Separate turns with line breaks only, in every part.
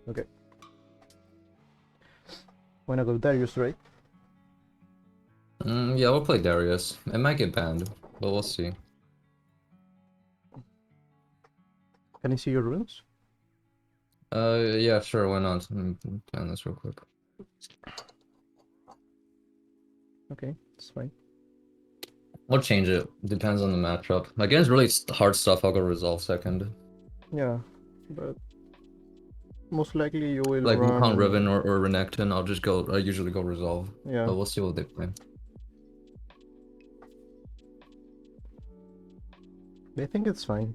Okay. Wanna go Darius, right?
Yeah, we'll play Darius. It might get banned, but we'll see.
Can you see your runes?
Yeah, sure, why not? Let me plan this real quick.
Okay, it's fine.
We'll change it. Depends on the matchup. Against really hard stuff, I'll go Resolve second.
Yeah, but most likely you will
Like Wukong
run.
Riven or Renekton, I usually go Resolve.
Yeah,
But we'll see what they play.
I think it's fine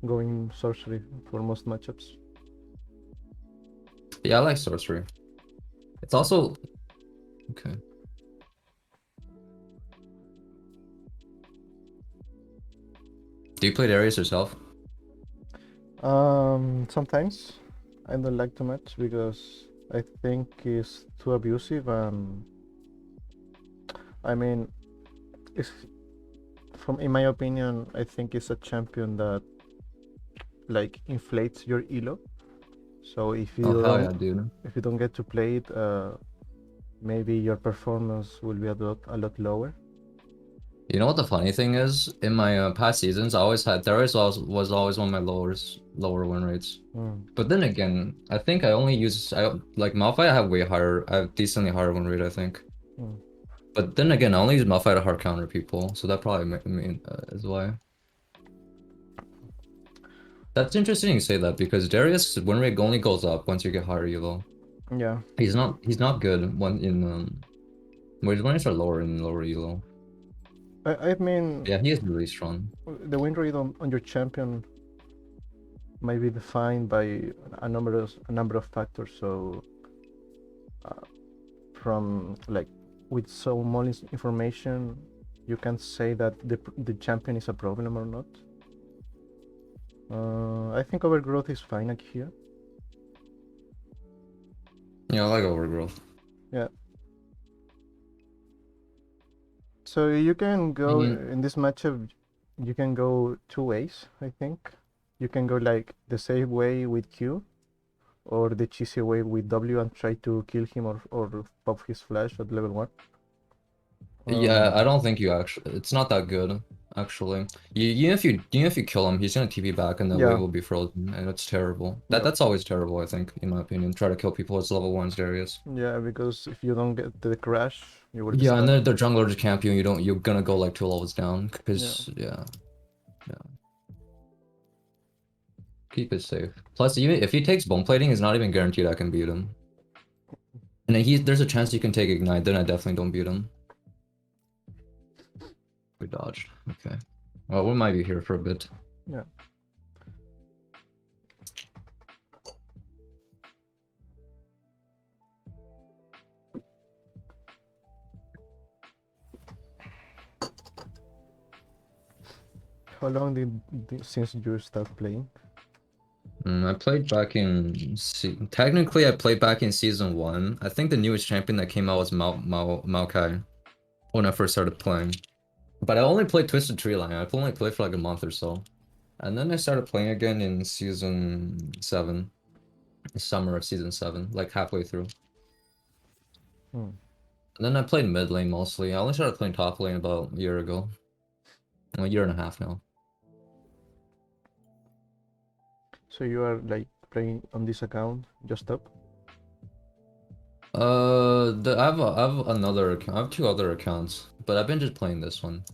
going sorcery for most matchups.
Yeah, I like Sorcery. It's also... Okay. Do you play Darius yourself?
Sometimes I don't like too much because I think it's too abusive, and I mean, it's from in my opinion, I think it's a champion that like inflates your elo. So
Oh, hell yeah, dude.
if you don't get to play it, maybe your performance will be a lot lower.
You know what the funny thing is? In my past seasons, I always had Darius was always one of my lower win rates.
Mm.
But then again, I think I only use like Malphite. I have decently higher win rate, I think.
Mm.
But then again, I only use Malphite to hard counter people, so that probably is why. That's interesting you say that because Darius' win rate only goes up once you get higher elo.
Yeah,
He's not good when in well, his win rates are lower in lower elo.
I mean,
Yeah, he is really strong.
the win rate on your champion might be defined by a number of factors. So from like with so much information, you can say that the champion is a problem or not. I think overgrowth is fine here.
Yeah, I like overgrowth.
Yeah. So you can
I
go
mean,
in this matchup. You can go two ways. I think you can go like the safe way with Q, or the cheesy way with W and try to kill him or pop his flash at level 1.
yeah, I
Um,
don't think you actually. It's not that good, actually. Even if you kill him, he's gonna TP back, and that wave
yeah,
will be frozen, and it's terrible.
yeah,
That's always terrible, I think, in my opinion. Try to kill people as level ones, Darius.
yeah, because if you don't get the crash, you will be
Yeah, and
stuck.
then the jungler just camp you, and you're gonna go like 2 levels down,
Yeah,
because yeah, keep it safe. Plus, even if he takes bone plating, it's not even guaranteed I can beat him. And then there's a chance you can take ignite, then I definitely don't beat him. We dodged. Okay. Well, we might be here for a bit.
yeah. How long since you start playing?
I played back in technically I played back in season 1. I think the newest champion that came out was Maokai when I first started playing. But I only played Twisted Tree Line. I only played for like a month or so. And then I started playing again in season 7. Summer of season 7, like halfway through.
Hmm.
And then I played mid lane mostly. I only started playing top lane about a year ago. A year and a half now.
So you are like playing on this account just up?
I have another account. I have 2 other accounts, but I've been just playing this one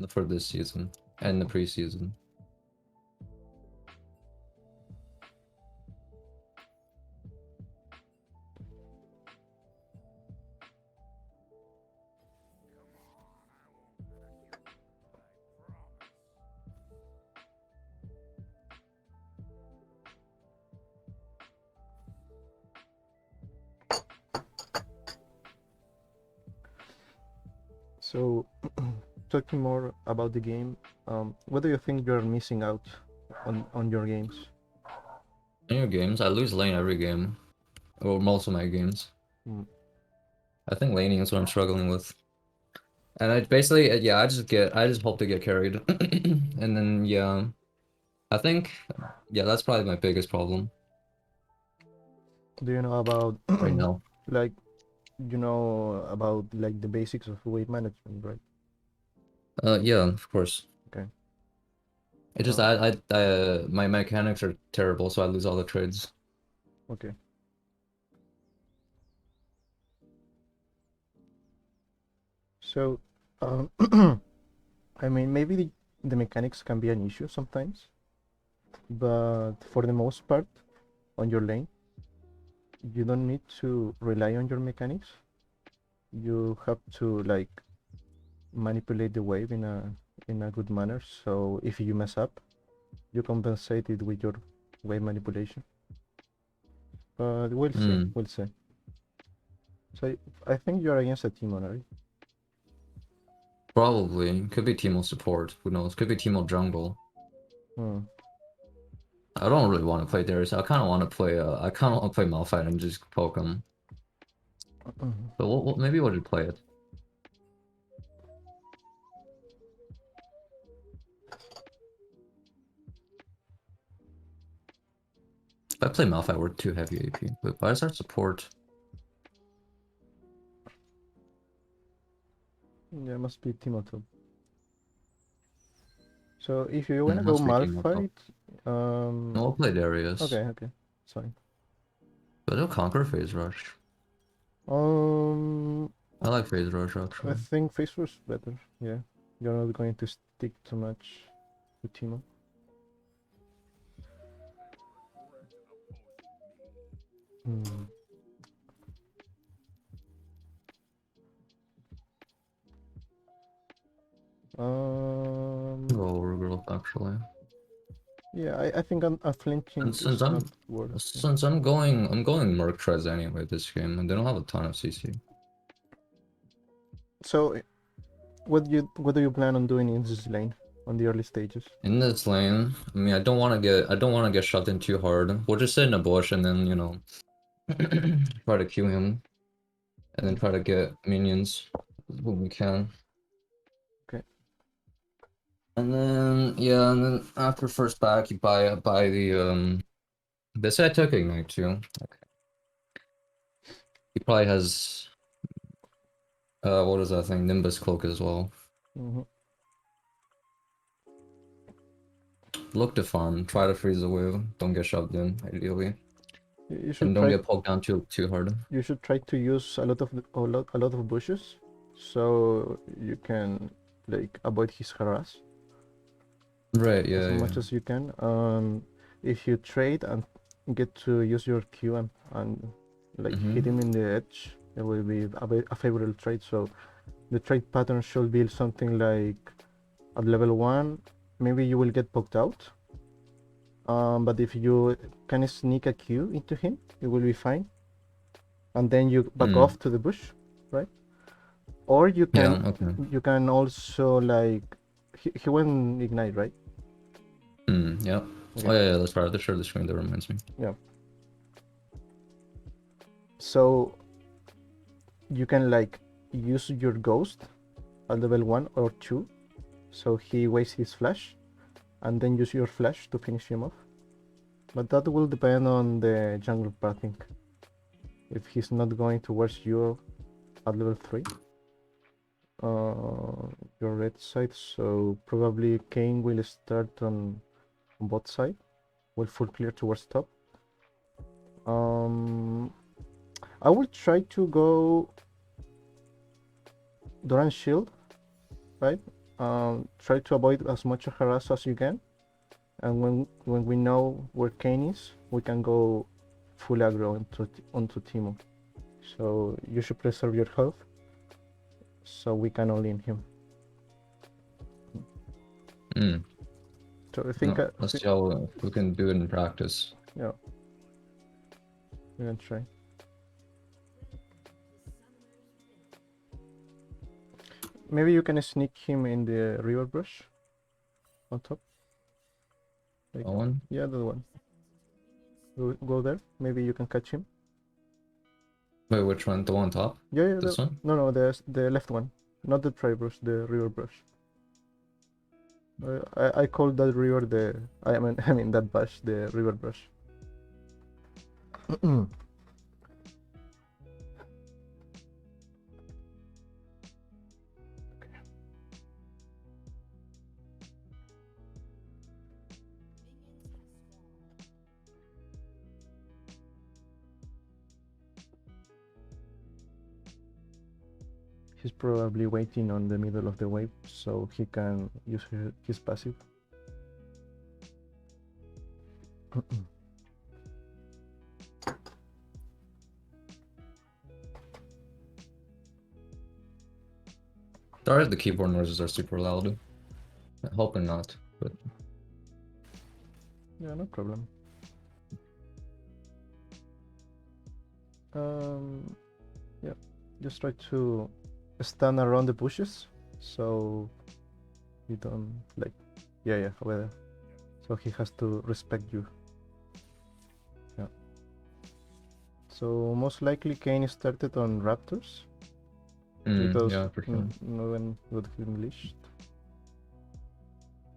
for this season and the preseason.
So, talking more about the game, what do you think you're missing out on your games?
In your games, I lose lane every game, or most of my games.
Hmm.
I think laning is what I'm struggling with. And I basically, yeah, I just hope to get carried. And then, yeah, I think, yeah, that's probably my biggest problem.
Do you know about
right now.
like you know about like the basics of weight management, right?
Yeah, of course.
Okay.
It just my mechanics are terrible, so I lose all the trades.
Okay. So, I mean, maybe the mechanics can be an issue sometimes, but for the most part, on your lane, you don't need to rely on your mechanics. You have to like manipulate the wave in a good manner. So if you mess up, you compensate it with your wave manipulation. But we'll see.
Hmm.
We'll see. So I think you're against a team, right?
Probably. Could be Teemo support. Who knows? Could be Teemo jungle.
Hmm.
I don't really want to play Darius. I kind of want to play. I kind of want to play Malphite and just poke him. But maybe we'll just play it. If I play Malphite, we're too heavy AP. But why is our support?
Yeah, must be Teemo too. So if you wanna go
Must be Teemo top.
Malphite,
No, we'll play Darius.
okay, sorry.
But he'll conquer Phase Rush.
Um,
I like Phase Rush
I
actually.
think Face Rush better. Yeah, you're not going to stick too much with Teemo. Hmm.
Go overgrowth actually.
Yeah, I think unflinching
And since
is not
I'm
worth.
since I'm going Merc Trez anyway this game, and they don't have a ton of CC.
So, what do you plan on doing in this lane on the early stages?
In this lane, I mean, I don't want to get shoved in too hard. We'll just sit in a bush and then, you know, try to Q him and then
Mm,
try to get minions when we can.
okay.
And then yeah, and then after first back, you buy the This guy took ignite too. Okay. He probably has what is that thing? Nimbus cloak as well.
Mhm.
Look to farm. Try to freeze the wave. Don't get shoved in, ideally.
You
And
should
don't
try.
get poked down too hard.
You should try to use a lot of bushes, so you can like avoid his harass
Right,
as
yeah,
much
yeah.
as you can. If you trade and get to use your Q and like hit him in the edge, it will be a favorable trade. So the trade pattern should be something like at level 1, maybe you will get poked out. But if you can sneak a Q into him, it will be fine. And then you back off to the bush, right? Or
Yeah, okay.
you can also like he went ignite, right?
Yeah.
Okay.
Oh yeah, that's right. That's share the screen. That reminds me.
Yeah. So you can like use your ghost at level 1 or 2, so he wastes his flash, and then use your flash to finish him off. But that will depend on the jungle pathing. If he's not going towards you at level 3, your red side, so probably Kane will start on bot side, will full clear towards top. I will try to go Doran Shield, right? Try to avoid as much harass as you can, and when we know where Kane is, we can go full aggro onto Timo. So you should preserve your health, so we can all in him. So I think,
No, let's see how we can do it in practice.
yeah, we can try. Maybe you can sneak him in the river brush on top. Like,
That one?
yeah, that one. Go there. Maybe you can catch him.
Wait, which one? The one on top?
Yeah,
This one?
no, the left one, not the tri brush, the river brush. I call that river I mean that bush the river brush. He's probably waiting on the middle of the wave so he can use his passive.
Sorry if the keyboard noises are super loud. I'm hoping not, but
Yeah, no problem. Yeah, just try to stand around the bushes so you don't like. Yeah, over there. So he has to respect you. Yeah. So most likely Kane started on raptors because
yeah, for sure.
no one would have English.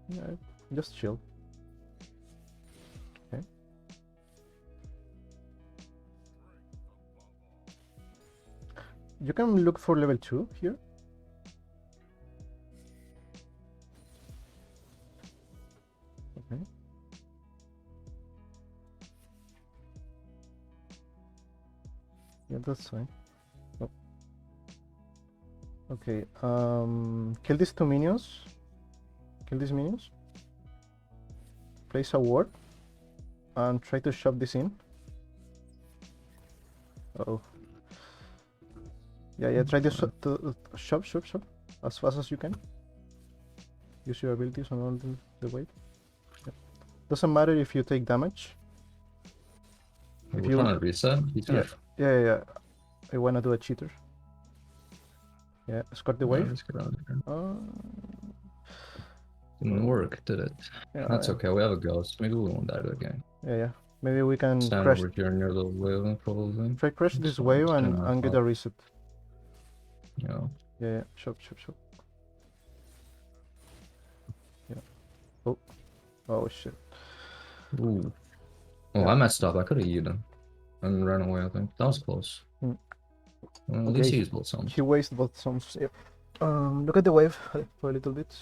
Yeah, just chill. Okay. You can look for level 2 here. Okay. Yeah, that's fine. Oh. Okay. Kill these 2 minions. Kill these minions. Place a ward. And try to shove this in. Oh. Yeah. Try to shove as fast as you can. Use your abilities on all the wave. Yeah. Doesn't matter if you take damage.
If you want to reset,
Yeah. I wanna do a cheater. Yeah, escort the wave.
Let's get out of here. Didn't
Oh.
work, did it?
Yeah,
That's okay. We have a ghost. Maybe we won't die to the game.
Yeah. Maybe we can
Stand
crash.
over here near the wave, probably.
Try crash this wave and get a reset.
Yeah.
Yeah. Shove. Yeah. Oh shit.
Ooh. Oh,
Yeah.
I messed up. I could have eaten and ran away, I think. That was close. Well, at least he used both sums.
He wasted both sums. Yeah. Look at the wave for a little bit.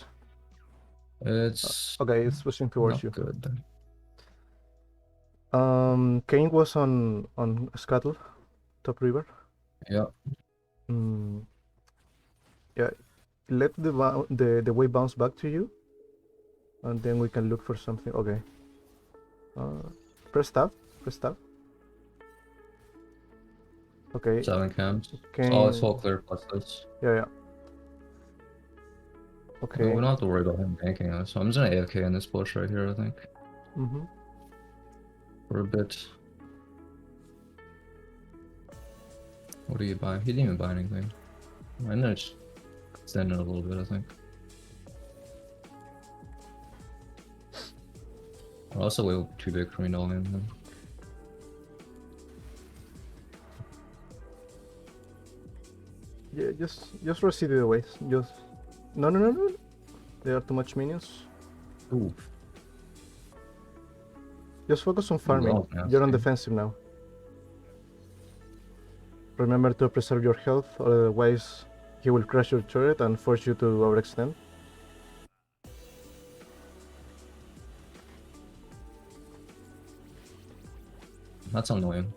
It's
okay. It's pushing towards you.
Good.
Kane was on Scuttle, top river.
Yeah.
Yeah. Let the wave bounce back to you, and then we can look for something. Okay. Press tab. Okay.
7 camps.
Kane...
Oh, it's all clear plus this.
Yeah. Okay.
We don't have to worry about him ganking us. So I'm just gonna AFK in this bush right here, I think. For a bit. What do you buy? He didn't even buy anything. I'm gonna just extend it a little bit, I think. Also, way too big for me to all in then.
Yeah, just receive the waves. Just no. There are too much minions.
Ooh.
Just focus on farming. You're on defensive now. Remember to preserve your health, otherwise he will crash your turret and force you to overextend.
That's annoying.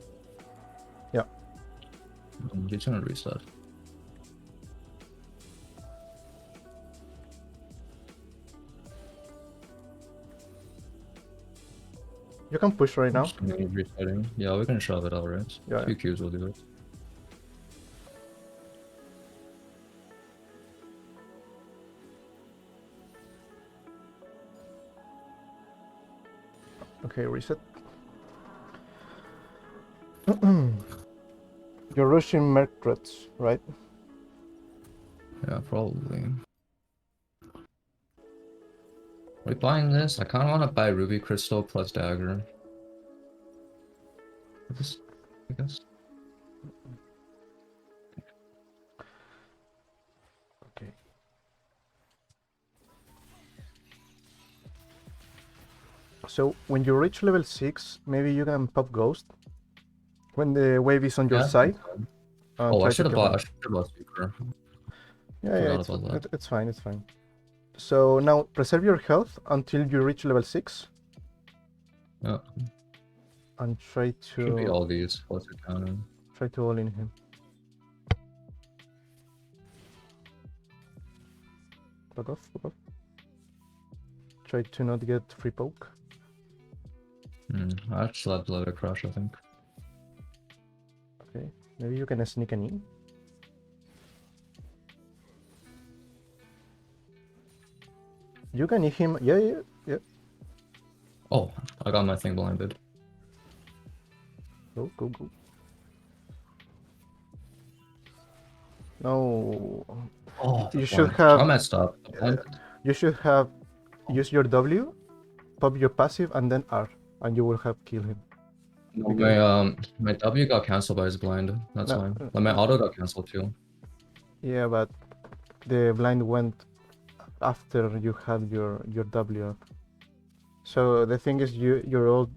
Yeah.
He's gonna reset.
You can push right now.
Resetting. Yeah, we can shove it out, right?
Yeah.
2 Qs will do it.
Okay, reset. You're rushing Mercrets, right?
Yeah, probably. Are we buying this? I kind of want to buy Ruby Crystal plus Dagger. This, I guess.
Okay. So when you reach level 6, maybe you can pop Ghost when the wave is on your side.
Oh, I should have bought Speaker.
Yeah, it's fine. So now preserve your health until you reach level 6.
Yeah.
And try to...
Should be all these. What's it counting?
Try to all in him. Back off, back off. Try to not get free poke.
I actually have to let it crush, I think.
Okay, maybe you can sneak an in. You can hit him. Yeah.
Oh, I got my thing blinded.
Go. No.
Oh,
You should have.
I messed up.
You should have used your W, pop your passive, and then R, and you will have killed him.
No,
Because-
my W got cancelled by his blind. That's
No,
fine. Like my auto got cancelled too.
Yeah, but the blind went after you had your W up. So the thing is, your ult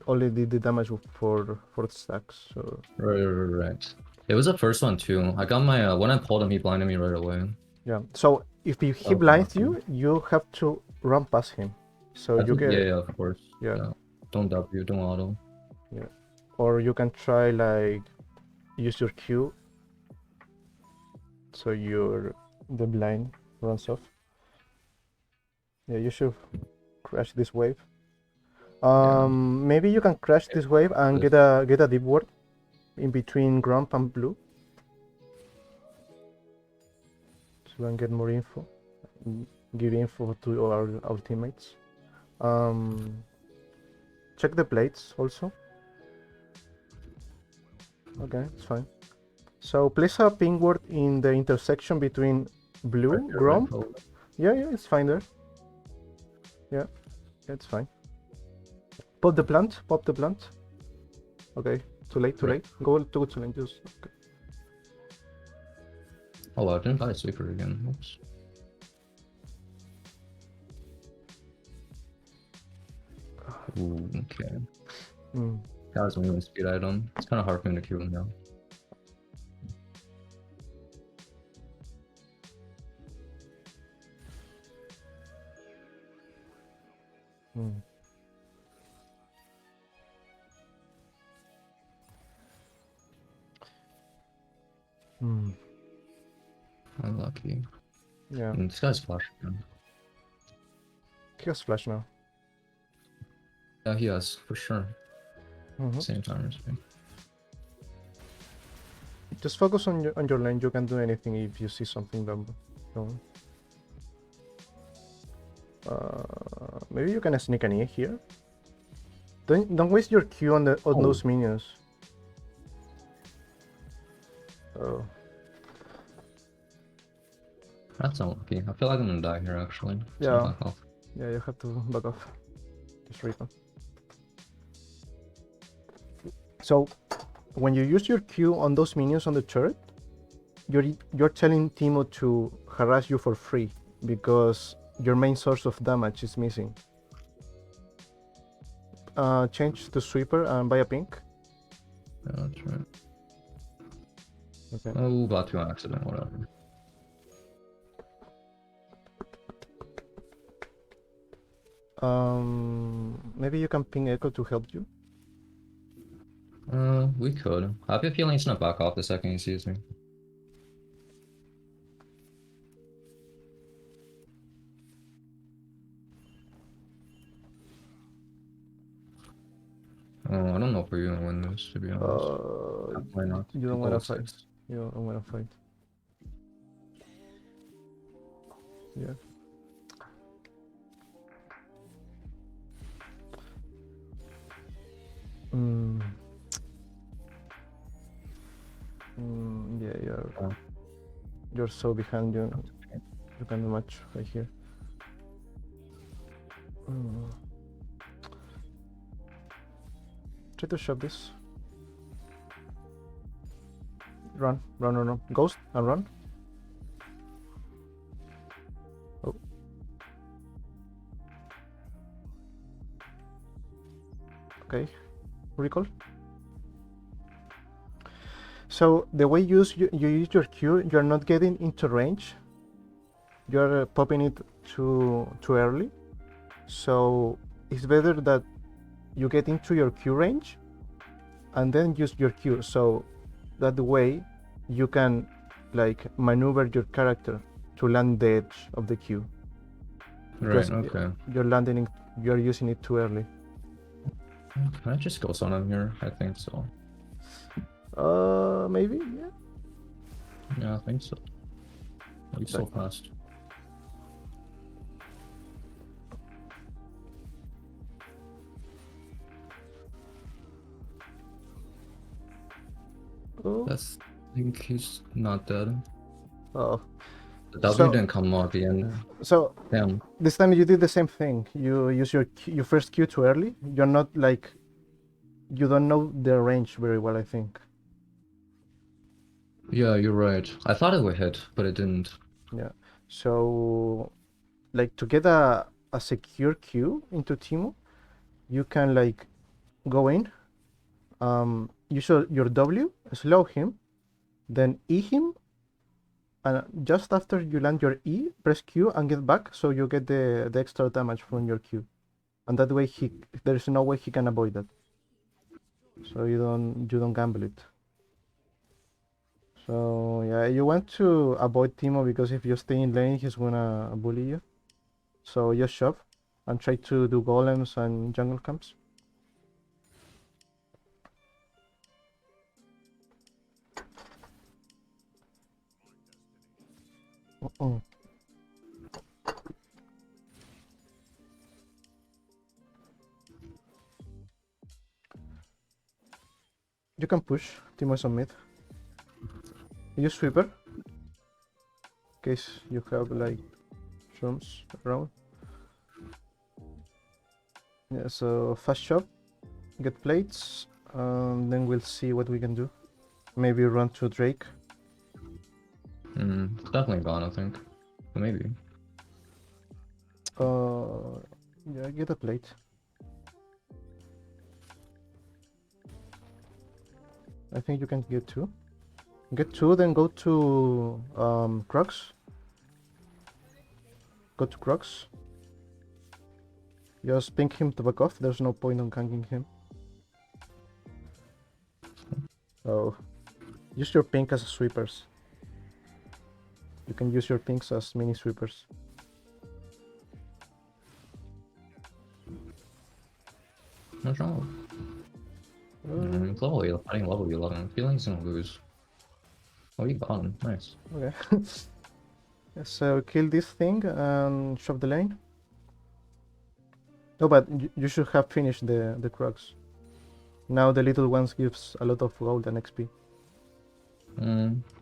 only did the damage for 4 stacks. So
Right. It was the first one too. I got my when I pulled him, he blinded me right away.
yeah. So if he
Oh,
blinds
awesome.
you have to run past him. So you get
yeah, of course.
yeah.
Don't W, don't auto.
Yeah. Or you can try like use your Q. So the blind runs off. Yeah, you should crash this wave. Maybe you can crash this wave and get a deep ward in between Grump and Blue. So we can get more info. Give info to our teammates. Check the plates also. Okay, it's fine. So place a ping ward in the intersection between Blue,
Right there,
Grump.
right,
Yeah, it's fine there. Yeah, it's fine. Pop the plant. Okay, too late. Go too late. Just okay.
Oh, I didn't buy a sweeper again. Oops. Ooh, okay. That was a movement speed item. It's kind of hard for me to kill him now. Unlucky.
Yeah.
And this guy's flash again.
He has flash now.
Yeah, he has, for sure. Same time as me.
Just focus on your lane. You can do anything if you see something dumb. Maybe you can sneak an E here. Don't waste your Q on those minions. Oh.
That's unlucky. I feel like I'm gonna die here actually.
Yeah.
Back off.
Yeah, you have to back off. Just reaper. So when you use your Q on those minions on the turret, you're telling Timo to harass you for free because your main source of damage is missing. Change to sweeper and buy a pink.
Yeah, that's right.
Okay.
Oh, got to an accident, whatever.
Maybe you can ping Echo to help you.
We could. I have a feeling he's gonna back off the second he sees me. I don't know if we're gonna win this, to be honest. Why not?
You don't wanna fight. You don't wanna fight. Yeah. Yeah, you're so behind. You can do much right here. Try to shove this. Run. Ghost and run. Oh. Okay. Recall. So the way you use your Q, you're not getting into range. You're popping it too early. So it's better that you get into your Q range and then use your Q. So that way you can like maneuver your character to land the edge of the queue.
Right,
Because
okay.
you're using it too early.
Can I just go on him here? I think so.
Maybe, yeah.
Yeah, I think so. He's so fast.
Oh.
I think he's not dead.
Oh.
The W didn't come out at the end.
So
Damn.
this time you did the same thing. You use your first Q too early. You're not like, you don't know the range very well, I think.
Yeah, you're right. I thought it would hit, but it didn't.
Yeah. So like to get a secure Q into Timo, you can like go in, use your W, slow him, then E him, and just after you land your E, press Q and get back, so you get the extra damage from your Q, and that way there's no way he can avoid that. So you don't gamble it. So yeah, you want to avoid Timo because if you stay in lane, he's gonna bully you. So just shove and try to do golems and jungle camps. You can push. Timo is on mid. Use sweeper. In case you have like shrooms around. Yeah, so fast shop, get plates, then we'll see what we can do. Maybe run to Drake.
Definitely gone, I think. Maybe.
Yeah, get a plate. I think you can get two. Get two, then go to Crux. Go to Crux. Just ping him to back off. There's no point on ganking him. Oh, use your pink as sweepers. You can use your pinks as mini sweepers.
What's wrong? Level 11. Fighting level 11. I'm feeling he's gonna lose. Oh, you gone. Nice.
Okay. So kill this thing and shove the lane. Oh, but you should have finished the Crux. Now the little ones gives a lot of gold and XP.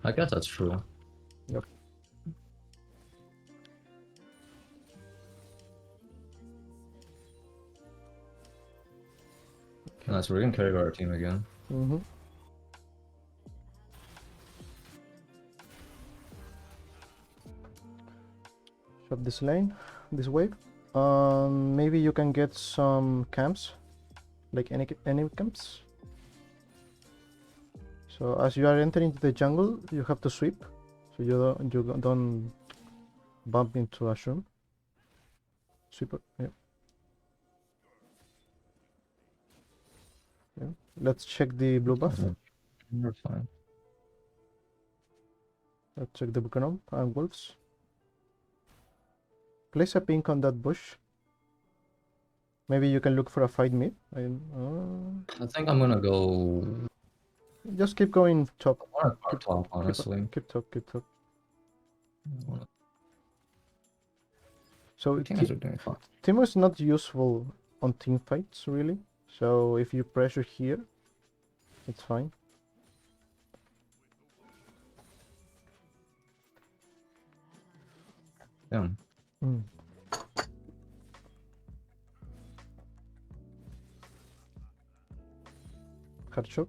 I guess that's true.
Yep.
Nice, we're gonna carry our team again.
Shove this lane, this wave. Maybe you can get some camps, like any camps. So as you are entering the jungle, you have to sweep, so you don't bump into a shroom. Sweep. Yeah. Yeah. Let's check the blue buff.
You're fine.
Let's check the Buchanan and wolves. Place a pink on that bush. Maybe you can look for a fight mid.
I think I'm gonna go.
Just keep going top.
I want to go top, honestly.
Keep top. So Timo is not useful on team fights really. So if you pressure here, it's fine.
Yeah.
Hard shot.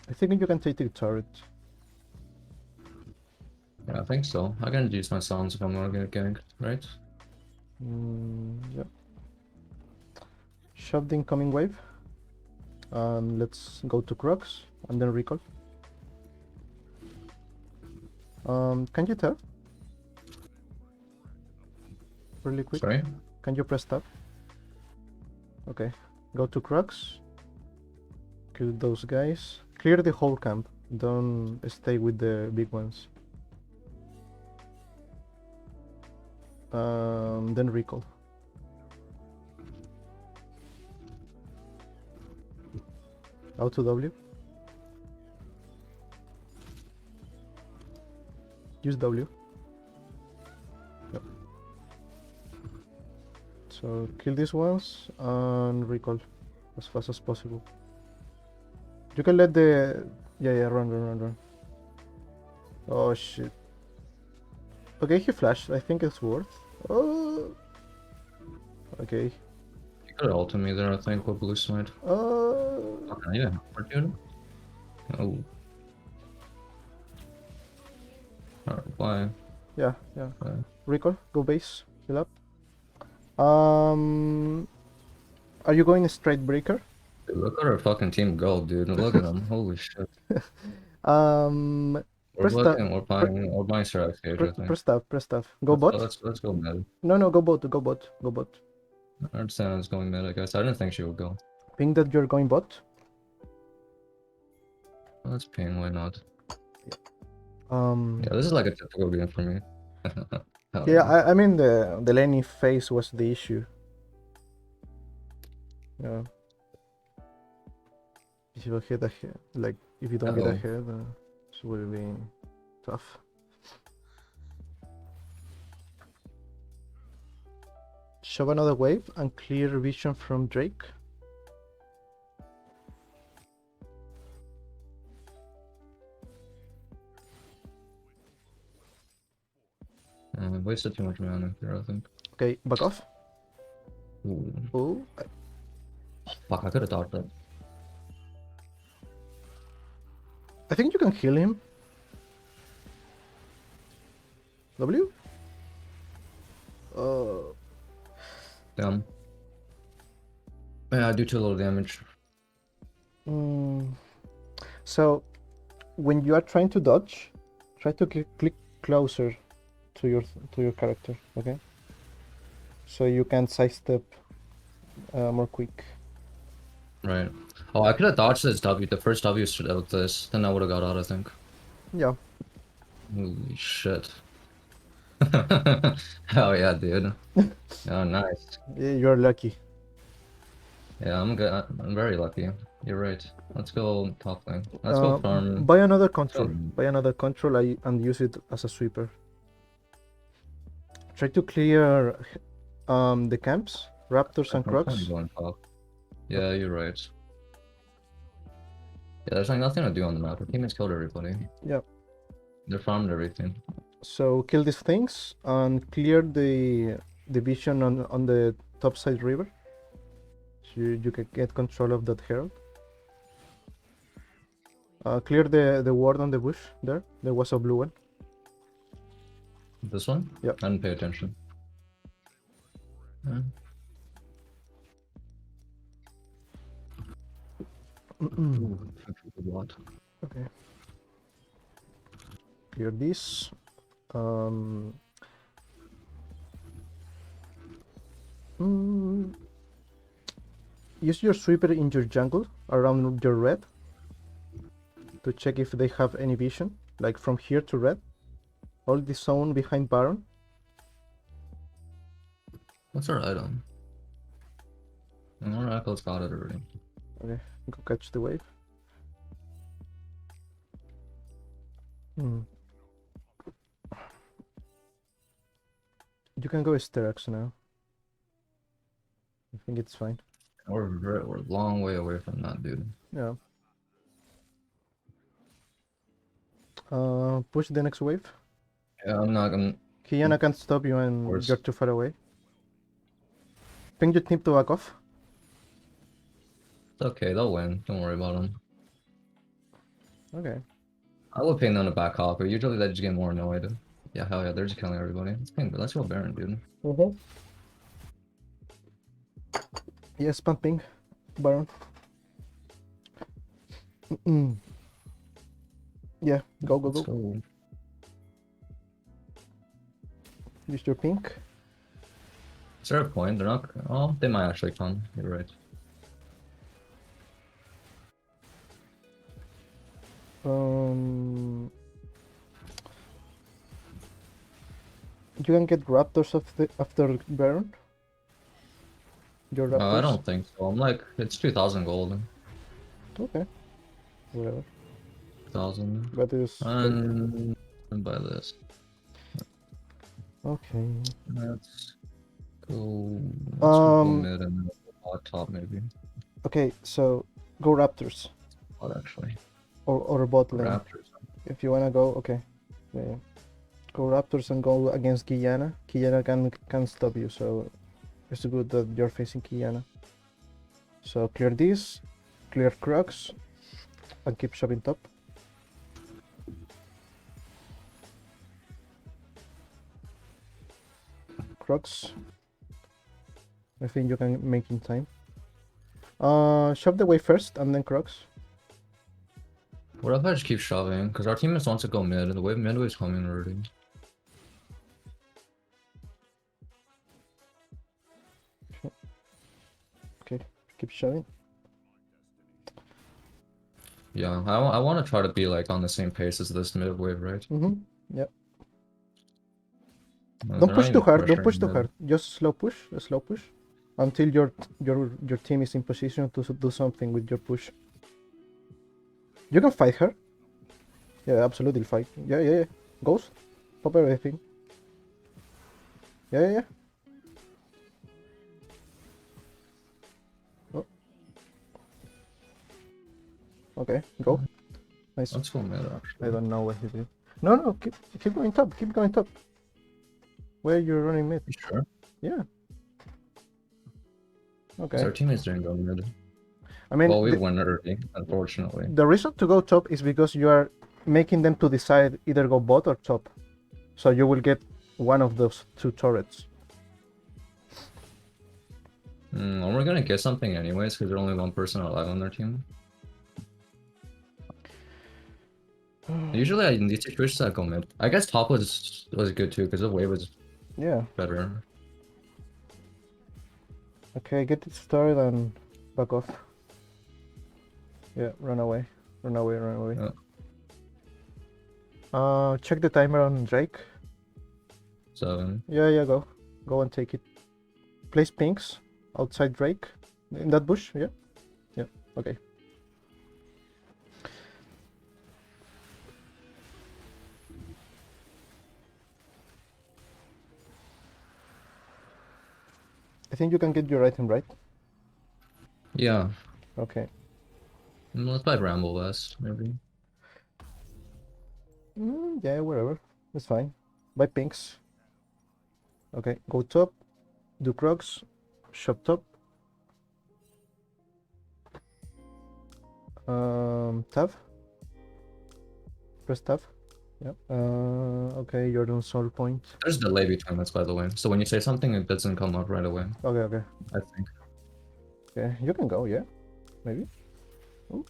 I think you can take the turret.
Yeah, I think so. I can use my sounds if I'm not gonna get ganked, right?
Yeah. Shove the incoming wave. Let's go to Crux and then recall. Can you tap? Really quick.
Sorry?
Can you press tab? Okay. Go to Crux. Kill those guys. Clear the whole camp. Don't stay with the big ones. Then recall. Auto W. Use W. Yep. So kill these ones and recall as fast as possible. You can let the... Yeah, run. Oh shit. Okay, he flashed. I think it's worth. Oh. Okay.
You could ult me there, I think, with blue side. Okay, yeah, we're doing. Oh. Alright, why?
Yeah.
Okay.
Recall, go base, heal up. Are you going straight breaker?
Dude, look at our fucking team go, dude. Look at them. Holy shit.
We're
buying Serac Cage, I think.
Press stuff. Go bot.
Let's go mid.
No, go bot.
I understand it's going mid, I guess. I didn't think she would go.
Ping that you're going bot.
Let's ping, why not?
Yeah,
this is like a typical game for me.
yeah, I mean the laning phase was the issue. Yeah. If you get ahead, like if you don't get ahead, it will be tough. Shove another wave and clear vision from Drake.
Wasted too much mana here, I think.
Okay, back off.
Ooh.
Oh.
Fuck, I could have dodged that.
I think you can heal him. W?
Damn. Yeah, I do too little damage.
So, when you are trying to dodge, try to click closer to your character, okay? So you can sidestep more quick.
Right. Oh, I could have dodged this W. The first W stood out this. Then I would have got out, I think.
Yeah.
Holy shit. Hell yeah, dude. Oh, nice.
You're lucky.
Yeah, I'm good. I'm very lucky. You're right. Let's go top lane. Let's go farm.
Buy another control. And use it as a sweeper. Try to clear the camps, raptors and crocs.
Yeah, you're right. Yeah, there's like nothing to do on the map. Our teammates killed everybody.
Yeah.
They farmed everything.
So kill these things and clear the vision on the top side river. So you can get control of that herald. Clear the ward on the bush there. There was a blue one.
This one?
Yep.
I didn't pay attention.
Okay. Clear this. Use your sweeper in your jungle around your red to check if they have any vision, like from here to red. Hold the zone behind Baron.
What's our item? Our Oracle's got it already.
Okay, go catch the wave. You can go Sterak's now. I think it's fine.
We're a long way away from that, dude.
Yeah. Push the next wave.
Yeah, I'm not gonna...
Kiana can't stop you and you're too far away. Ping your team to back off.
It's okay, they'll win. Don't worry about them.
Okay.
I would ping them to back off, but usually they just get more annoyed. Yeah, hell yeah, they're just killing everybody. Let's go Baron, dude.
Yes, pumping. Baron. Yeah, go.
Let's go.
Use your pink.
Is there a point? They're not... Oh, they might actually come. You're right.
You can get raptors after Baron. Your
I
raptors.
don't think so. I'm like, it's 2,000 gold.
Okay, whatever.
1,000.
But it's
And buy this.
okay.
Let's go. Let's go
Um.
mid and then bot top maybe.
Okay, so go Raptors
Bot actually.
or bot lane.
Raptors.
If you wanna go, okay. Yeah. Go Raptors and go against Guyana. Guyana can stop you, so it's good that you're facing Guyana. So clear this, clear Crocs, and keep shoving top. Crocs. I think you can make in time. Shove the wave first and then Crocs.
What if I just keep shoving? Because our team just wants to go mid, and the wave mid wave's coming already.
Okay, keep shoving.
Yeah, I want to try to be like on the same pace as this mid wave, right?
Yep.
They're
Don't
not
push too
even
hard. Don't
pressuring
push too
mid.
hard. Just slow push, until your team is in position to do something with your push. You can fight her. Yeah, absolutely fight. Yeah. Ghost, pop everything. Yeah. Oh. Okay, go. Nice.
Let's go mid actually.
I don't know what he did. No, keep going top. Keep going top. Where you running mid?
You sure?
Yeah.
Because
Okay.
our teammates didn't go mid.
I mean,
Well, we won early, unfortunately.
the reason to go top is because you are making them to decide either go bot or top. So you will get one of those two turrets.
Well, we're gonna get something anyways, because there's only one person alive on their team. Usually in these situations I go mid. I guess top was good too, because the wave was
Yeah.
better.
Okay, get it started and back off. Yeah, run away. Run away. Check the timer on Drake.
7.
Yeah, go. Go and take it. Place pinks outside Drake. In that bush, yeah? Yeah, okay. I think you can get your item right.
Yeah.
Okay.
Let's buy Bramble West, maybe.
Yeah, wherever. That's fine. Buy pinks. Okay, go top. Do crocs. Shop top. Tab. Press tab. Yep. Okay, you're on soul point.
There's a delay between us, by the way. So when you say something, it doesn't come up right away.
Okay.
I think.
Okay, you can go, yeah? Maybe?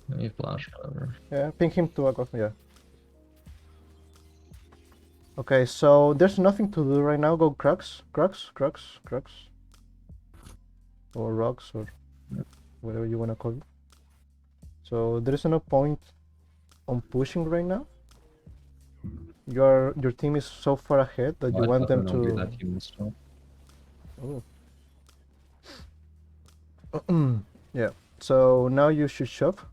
Maybe flash, whatever.
Yeah, ping him to a yeah. Okay, so there's nothing to do right now. Go Crux. Or rocks, or whatever you wanna call it. So there is no point on pushing right now. Your team is so far ahead that you want them to.
That team still.
Oh. Yeah. So now you should shove.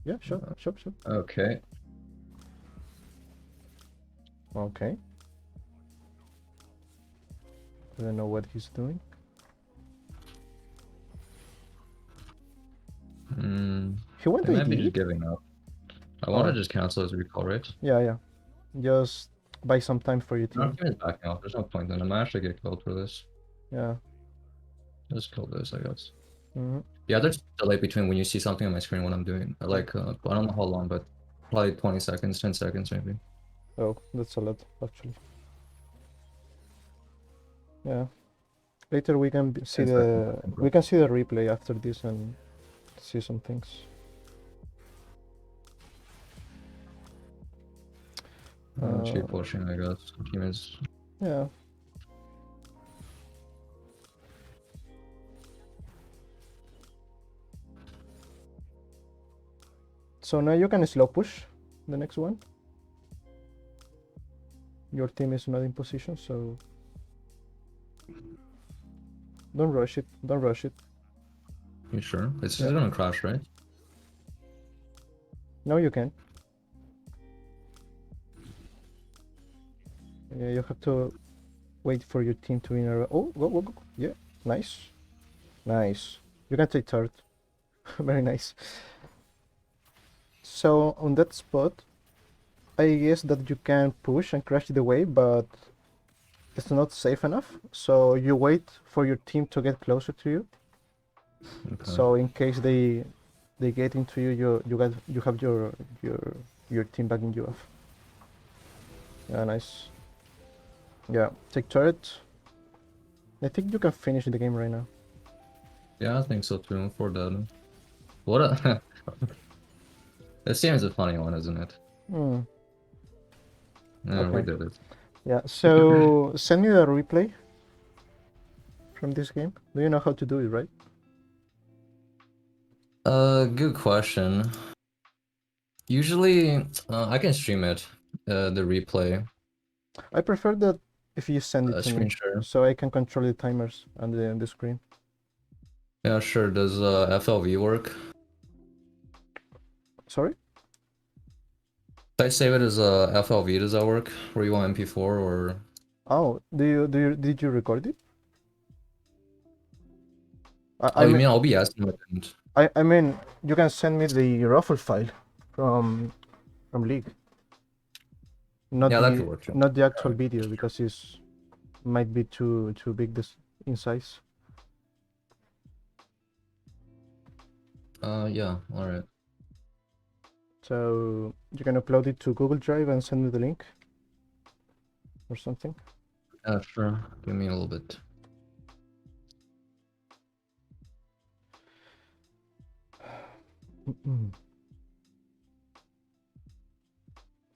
Yeah, shove.
Okay.
Okay. I don't know what he's doing. He went
They might be
AD?
just giving up. I want to just cancel his recall, right?
Yeah. Just buy some time for your
No,
team.
give it back now. There's no point in it. I might actually get killed for this.
Yeah.
Just kill this, I guess.
Mm-hmm.
Yeah, there's a delay between when you see something on my screen when I'm doing. Like, I don't know how long, but probably 20 seconds, 10 seconds maybe.
Oh, that's a lot, actually. Yeah. Later we can see the replay after this and see some things.
Keep pushing, I guess. Team is.
Yeah. So now you can slow push the next one. Your team is not in position, so don't rush it. Don't rush it.
You sure? It's just
Yeah.
gonna crash, right?
No, you can. Yeah, you have to wait for your team to win. Oh, go. Yeah, nice. Nice. You can take third. Very nice. So on that spot, I guess that you can push and crash the wave, but it's not safe enough. So you wait for your team to get closer to you.
Okay.
So in case they get into you, you have your team backing you off. Yeah, nice. Yeah, take turret. I think you can finish the game right now.
Yeah, I think so too. For that. What a. This game is a funny one, isn't it?
Hmm.
Yeah, we
Okay.
did it.
Yeah. So send me the replay from this game. Do you know how to do it, right?
Good question. Usually, I can stream it, the replay,
I prefer that if you send it to me,
screen share.
so I can control the timers on the screen.
Yeah, sure. Does FLV work?
Sorry?
If I save it as FLV, does that work? Or you want MP4 or?
Oh, did you record it?
Oh,
I
you
mean,
mean OBS? No, I didn't.
I mean, you can send me the raffle file from League, not
Yeah, that could
the
work too.
not the actual video because it's might be too big this in size.
Yeah, all right.
So you can upload it to Google Drive and send me the link or something.
Yeah, sure. Give me a little bit.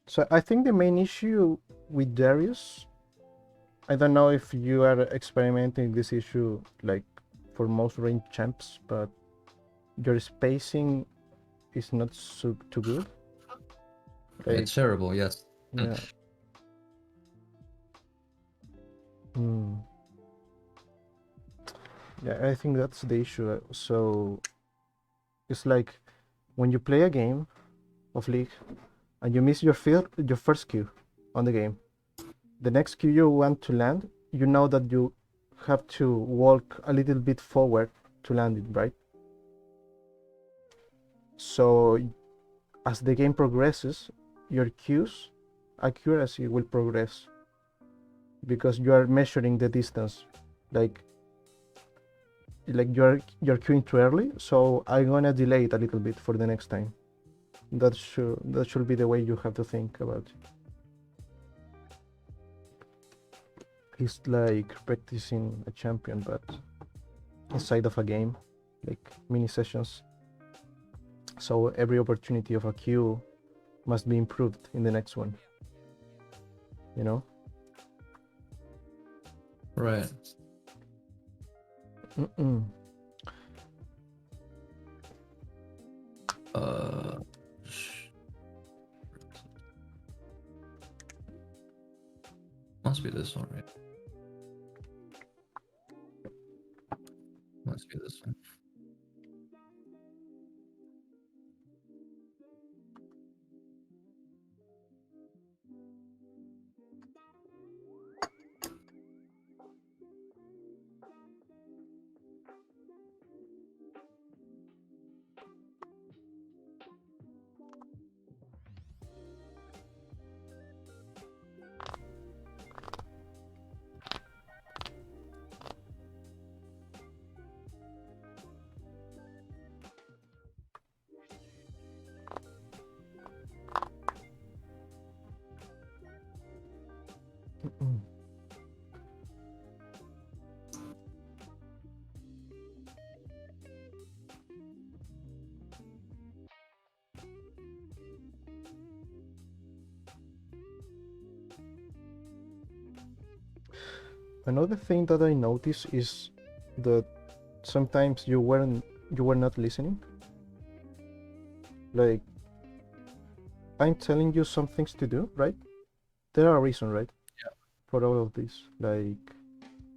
So I think the main issue with Darius, I don't know if you are experimenting this issue like for most range champs, but your spacing is not so too good. Like,
It's terrible, yes.
yeah. Yeah, I think that's the issue. So it's like when you play a game of League and you miss your first Q on the game, the next Q you want to land, you know that you have to walk a little bit forward to land it, right? So as the game progresses, your Q's accuracy will progress because you are measuring the distance, like you're queuing too early, so I'm gonna delay it a little bit for the next time. That should be the way you have to think about it. He's like practicing a champion, but inside of a game, like mini sessions. So every opportunity of a queue must be improved in the next one. You know?
Right. Must be this one, right? Must be this one.
Another thing that I noticed is that sometimes you were not listening. Like I'm telling you some things to do, right? There are a reason, right?
Yeah.
For all of this, like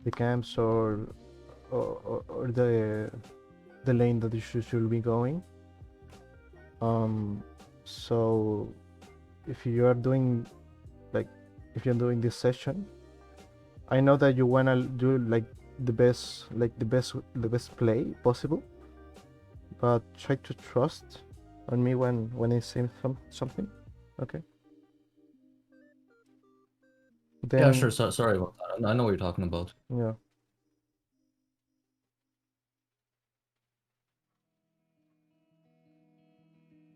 the camps or the lane that you should be going. So if you are doing like if you're doing this session, I know that you wanna do like the best play possible, but try to trust on me when I say something. Okay.
Yeah,
Then
sure. Sorry about that. I know what you're talking about.
yeah.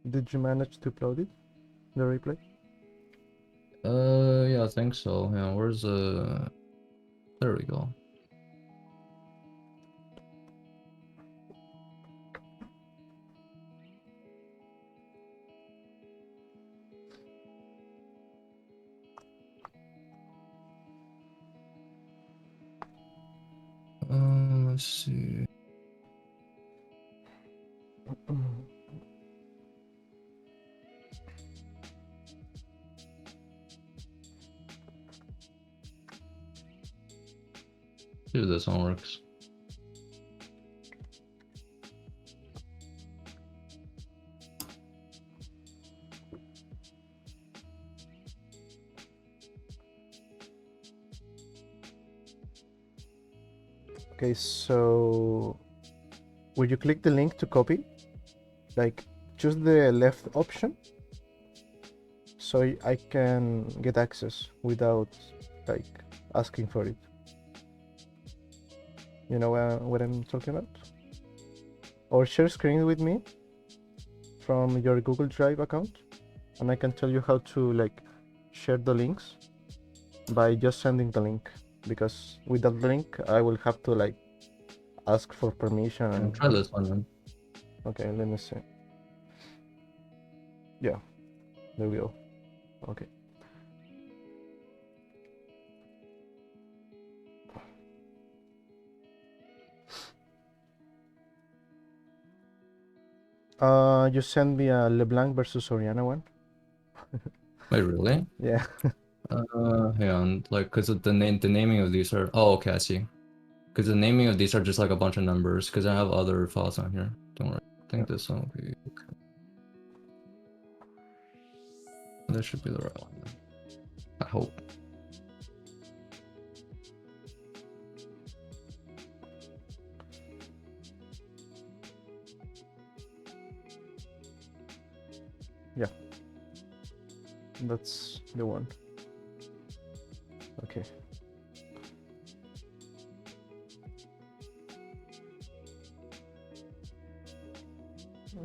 Did you manage to upload it? The replay?
Yeah, I think so. Yeah, where's there we go. Let's see. See if this one works.
Okay, so would you click the link to copy? Like choose the left option so I can get access without like asking for it. You know what I'm talking about? Or share screen with me from your Google Drive account, and I can tell you how to like share the links by just sending the link, because with that link I will have to like ask for permission
Yeah,
and
try this one then.
okay, let me see. Yeah, there we go. Okay. You send me a LeBlanc versus Soriana one.
Wait, really?
Yeah.
Yeah, and like, cause of the naming of these are. Oh, okay, I see. Cause the naming of these are just like a bunch of numbers. Cause I have other files on here. Don't worry. I think
Yeah.
this one will be okay. This should be the right one. I hope.
Yeah. That's the one. Okay.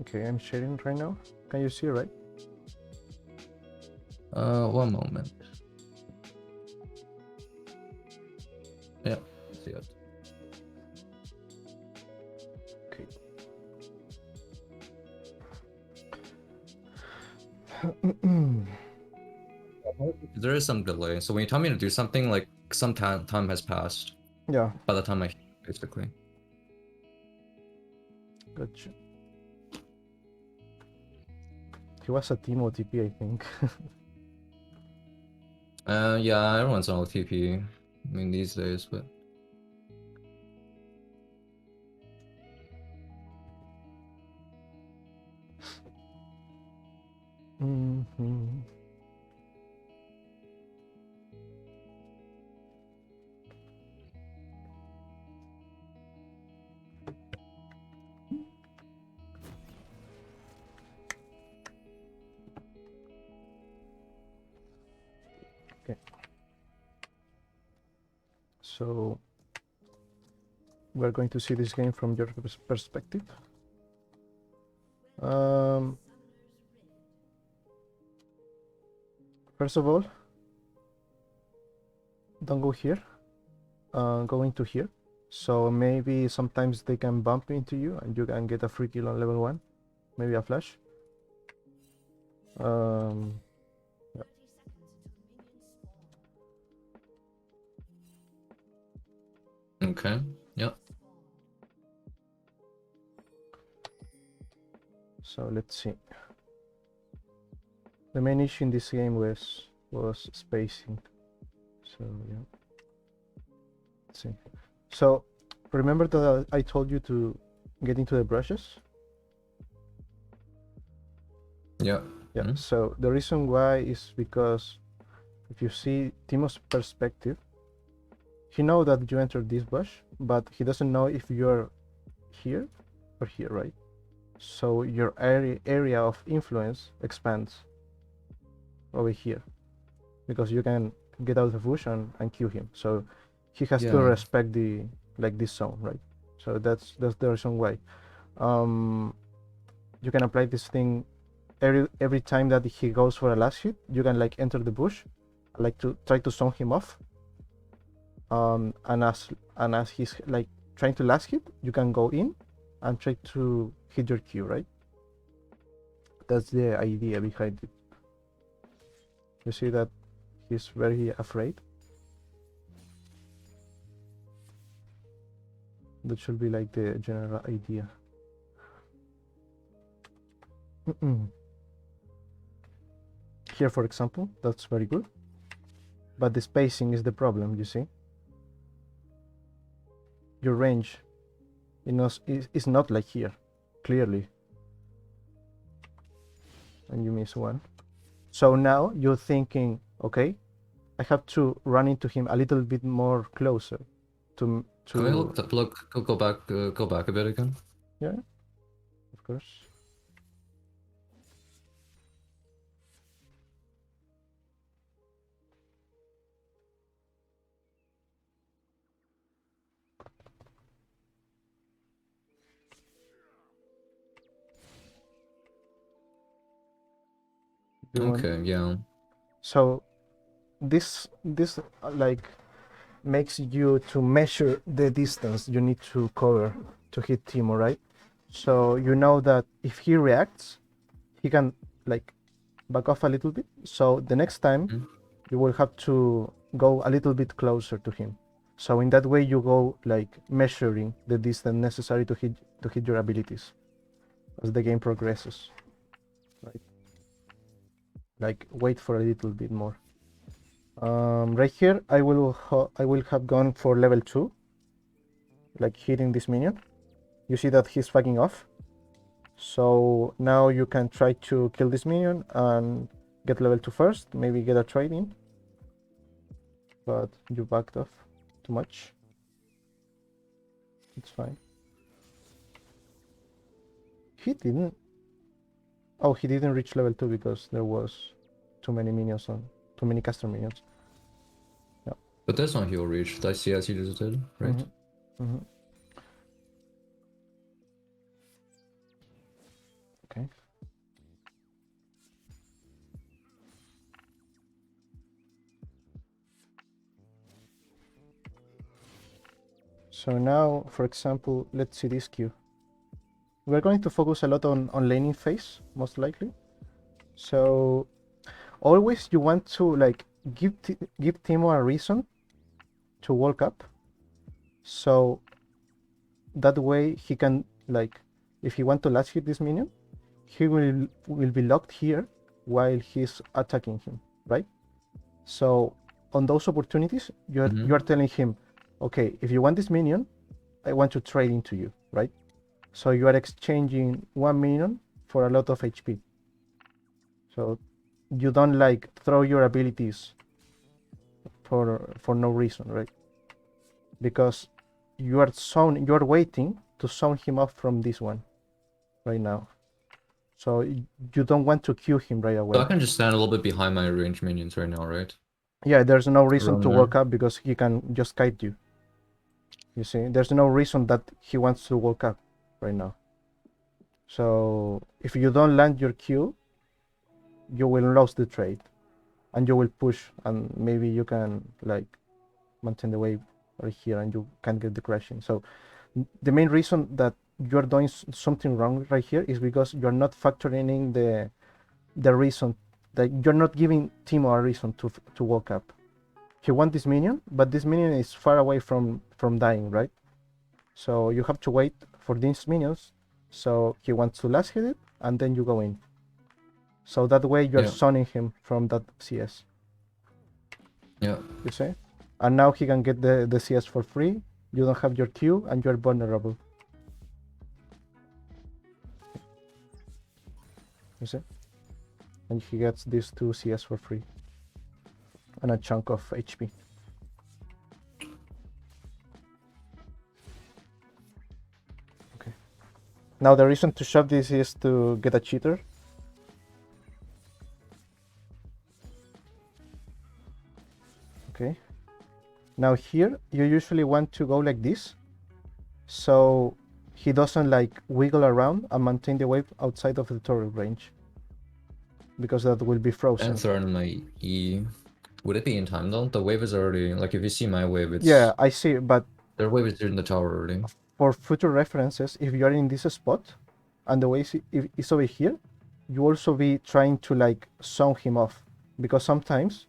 Okay, I'm sharing right now. Can you see, right?
One moment. Yeah, see it.
Okay.
There is some delay. So when you tell me to do something, like some time has passed
Yeah,
by the time I basically.
gotcha. He was a team OTP, I think.
Yeah, everyone's on OTP. I mean these days, but
Mm-hmm. Okay. So we're going to see this game from your perspective. First of all, don't go here. Go into here. So maybe sometimes they can bump into you and you can get a free kill on level 1. Maybe a flash. Yeah.
okay. Yep.
So let's see. The main issue in this game was spacing. So yeah. Let's see. So remember that I told you to get into the brushes?
Yeah.
Yeah. So the reason why is because if you see Timo's perspective, he knows that you entered this bush, but he doesn't know if you're here or here, right? So your area of influence expands over here because you can get out of the bush and kill him. So he has to
Yeah.
respect the this zone, right? So that's the reason why. You can apply this thing every time that he goes for a last hit. You can like enter the bush, like to try to zone him off. And as he's like trying to last hit, you can go in and try to hit your Q, right? That's the idea behind it. You see that he's very afraid. That should be like the general idea. Here, for example, that's very good. But the spacing is the problem, you see? Your range is not like here, clearly. And you miss one. So now you're thinking, okay, I have to run into him a little bit more closer to
Can we go back a bit again?
Yeah, of course.
Okay, yeah.
So this like makes you to measure the distance you need to cover to hit Timo, right? So you know that if he reacts, he can like back off a little bit. So the next time you will have to go a little bit closer to him. So in that way you go like measuring the distance necessary to hit your abilities as the game progresses. Right? Like wait for a little bit more. Right here I will have gone for level 2, like hitting this minion. You see that he's fucking off. So now you can try to kill this minion and get level 2 first, maybe get a trade in. But you backed off too much. It's fine. He didn't. Oh, he didn't reach level 2 because there was too many minions on, too many caster minions. Yeah.
But that's not heal reach. That's CS you just did, right?
Okay. So now, for example, let's see this queue. We're going to focus a lot on laning phase, most likely. So always you want to like give Timo a reason to walk up. So that way he can like, if he want to last hit this minion, he will be locked here while he's attacking him, right? So on those opportunities, you are telling him, okay, if you want this minion, I want to trade into you, right? So you are exchanging one minion for a lot of HP. So you don't like throw your abilities for no reason, right? Because you are waiting to zone him off from this one right now. So you don't want to queue him right away.
So I can just stand a little bit behind my ranged minions right now, right?
Yeah, there's no reason to
there.
walk up because he can just kite you. You see, there's no reason that he wants to walk up right now. So if you don't land your Q, you will lose the trade, and you will push, and maybe you can like maintain the wave right here, and you can get the crashing. So the main reason that you're doing something wrong right here is because you're not factoring in the reason that you're not giving Timo a reason to walk up. He wants this minion, but this minion is far away from dying, right? So you have to wait for these minions. So he wants to last hit it, and then you go in. So that way you're
Yeah.
zoning him from that CS.
Yeah.
You see? And now he can get the CS for free. You don't have your Q and you're vulnerable. You see? And he gets these 2 CS for free. And a chunk of HP. Okay. Now the reason to shove this is to get a cheater. Okay. Now here, you usually want to go like this. So he doesn't like wiggle around and maintain the wave outside of the turret range. Because that will be frozen.
And throw in my E. Would it be in time though? The wave is already, like if you see my wave, it's...
Yeah, I see, but...
Their wave is in the tower already.
For future references, if you are in this spot, and the wave is over here, you also be trying to like zone him off. Because sometimes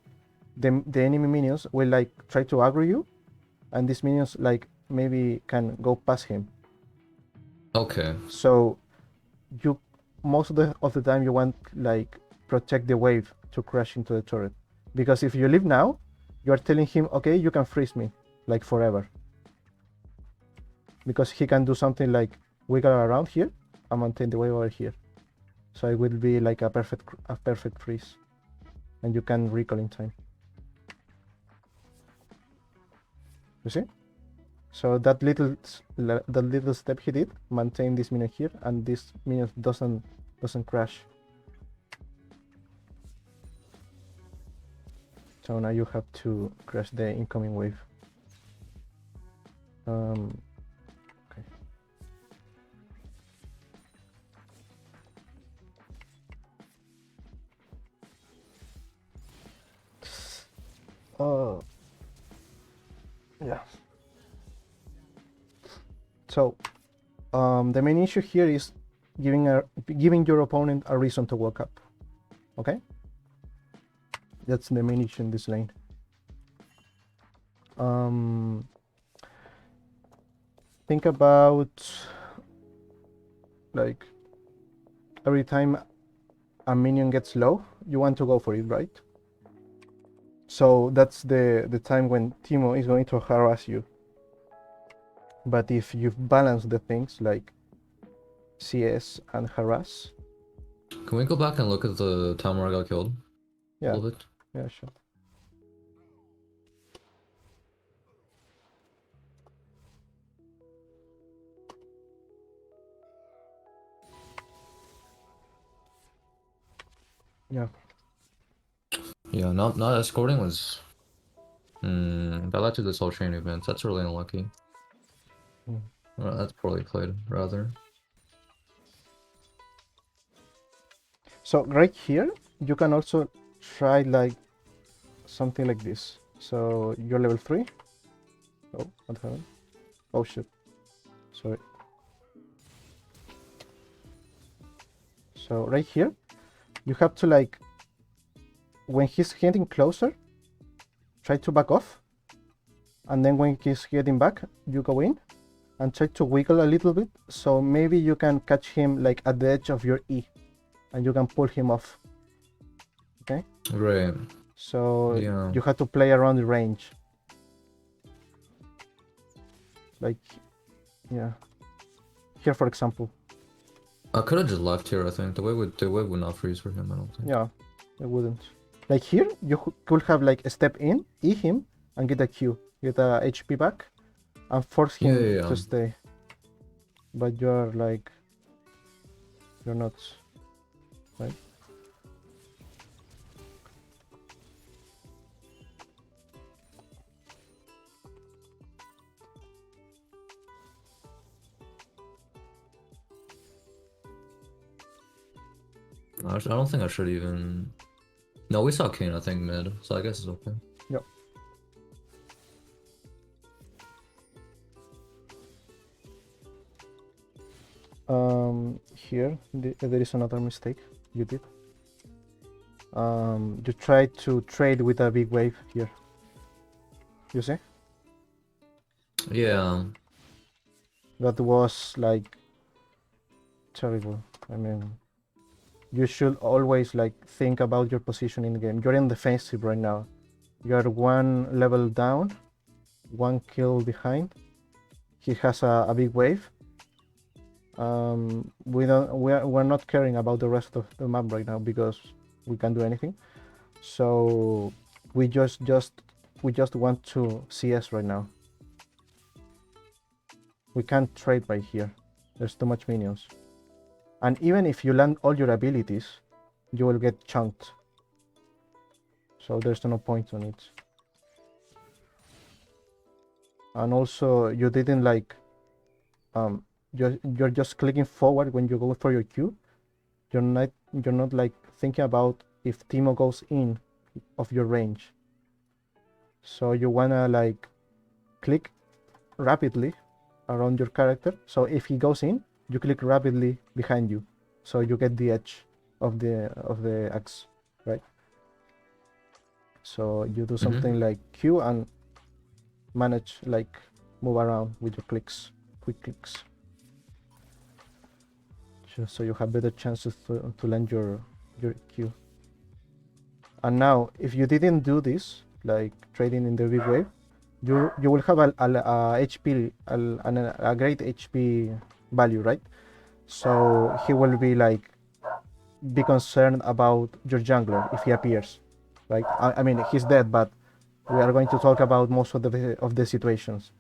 the enemy minions will like try to aggro you, and these minions like maybe can go past him.
Okay.
So you most of the time you want like protect the wave to crash into the turret, because if you leave now, you are telling him, okay, you can freeze me like forever, because he can do something like wiggle around here and maintain the wave over here. So it will be like a perfect freeze, and you can recall in time. You see? So that little step he did, maintain this minion here, and this minion doesn't crash. So now you have to crash the incoming wave. Okay. Yeah. So the main issue here is giving your opponent a reason to walk up. Okay? That's the main issue in this lane. Think about like every time a minion gets low, you want to go for it, right? So that's the time when Teemo is going to harass you. But if you've balanced the things like CS and harass.
Can we go back and look at the time where I got killed?
Yeah.
A little bit?
Yeah, sure. Yeah.
Yeah, not escorting was... that led to this whole chain event. That's really unlucky. Well, that's poorly played, rather.
So right here, you can also try like something like this. So you're level 3. Oh, what happened? Oh shit. Sorry. So right here, you have to like, when he's getting closer, try to back off. And then when he's getting back, you go in and try to wiggle a little bit. So maybe you can catch him like at the edge of your E and you can pull him off. Okay?
Right.
So
yeah.
You have to play around the range. Like, yeah. Here, for example.
I could have just left here, I think. The wave would not freeze for him, I don't think.
Yeah, it wouldn't. Like here, you could have like a step in, E him, and get a Q. Get a HP back, and force him to stay. But you're like... You're not... Right?
I don't think I should even... No, we saw Kane, I think, mid, so I guess it's okay.
Yep. Here, there is another mistake you did. You tried to trade with a big wave here. You see?
Yeah.
That was like... terrible. I mean... you should always like think about your position in the game. You're in defensive right now. You're one level down, one kill behind. He has a big wave. We're not caring about the rest of the map right now because we can't do anything. So we just want to CS right now. We can't trade right here. There's too much minions. And even if you land all your abilities, you will get chunked. So there's no point on it. And also you didn't like you're just clicking forward when you go for your Q. You're not like thinking about if Teemo goes in of your range. So you wanna like click rapidly around your character. So if he goes in, you click rapidly behind you. So you get the edge of the axe, right? So you do something like Q and manage like move around with your clicks, quick clicks. Just so you have better chances to land your Q. And now, if you didn't do this, like trading in the big wave, you will have a HP, a great HP value, right? So he will be concerned about your jungler if he appears, right? I mean, he's dead, but we are going to talk about most of the situations.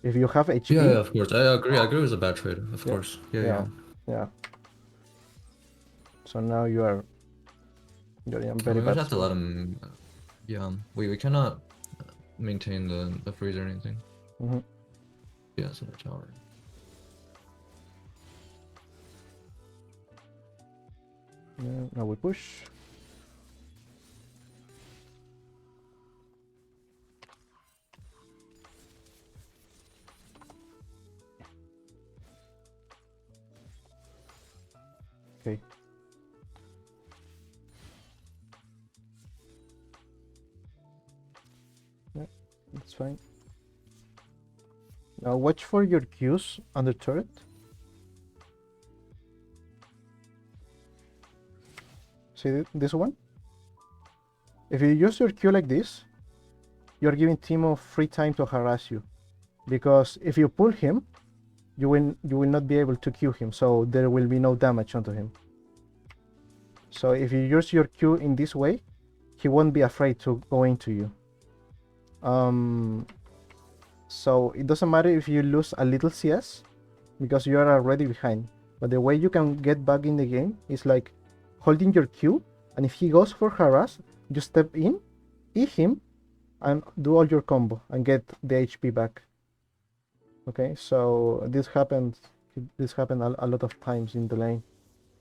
If you have HP,
Yeah, of course. I agree. I agree with a bad trade, of
yeah,
course. Yeah.
So now you're in a very
We would
bad
have to let
spot.
him. Yeah, we cannot maintain the freeze or anything. Yeah, so the tower.
Yeah, now we push. Okay. Yeah, that's fine. Now watch for your Qs on the turret. See this one? If you use your Q like this, you're giving Teemo free time to harass you. Because if you pull him, you will not be able to Q him, so there will be no damage onto him. So if you use your Q in this way, he won't be afraid to go into you. So it doesn't matter if you lose a little CS, because you are already behind. But the way you can get back in the game is like holding your Q, and if he goes for harass, you step in, E him, and do all your combo and get the HP back. Okay, so this happened a lot of times in the lane.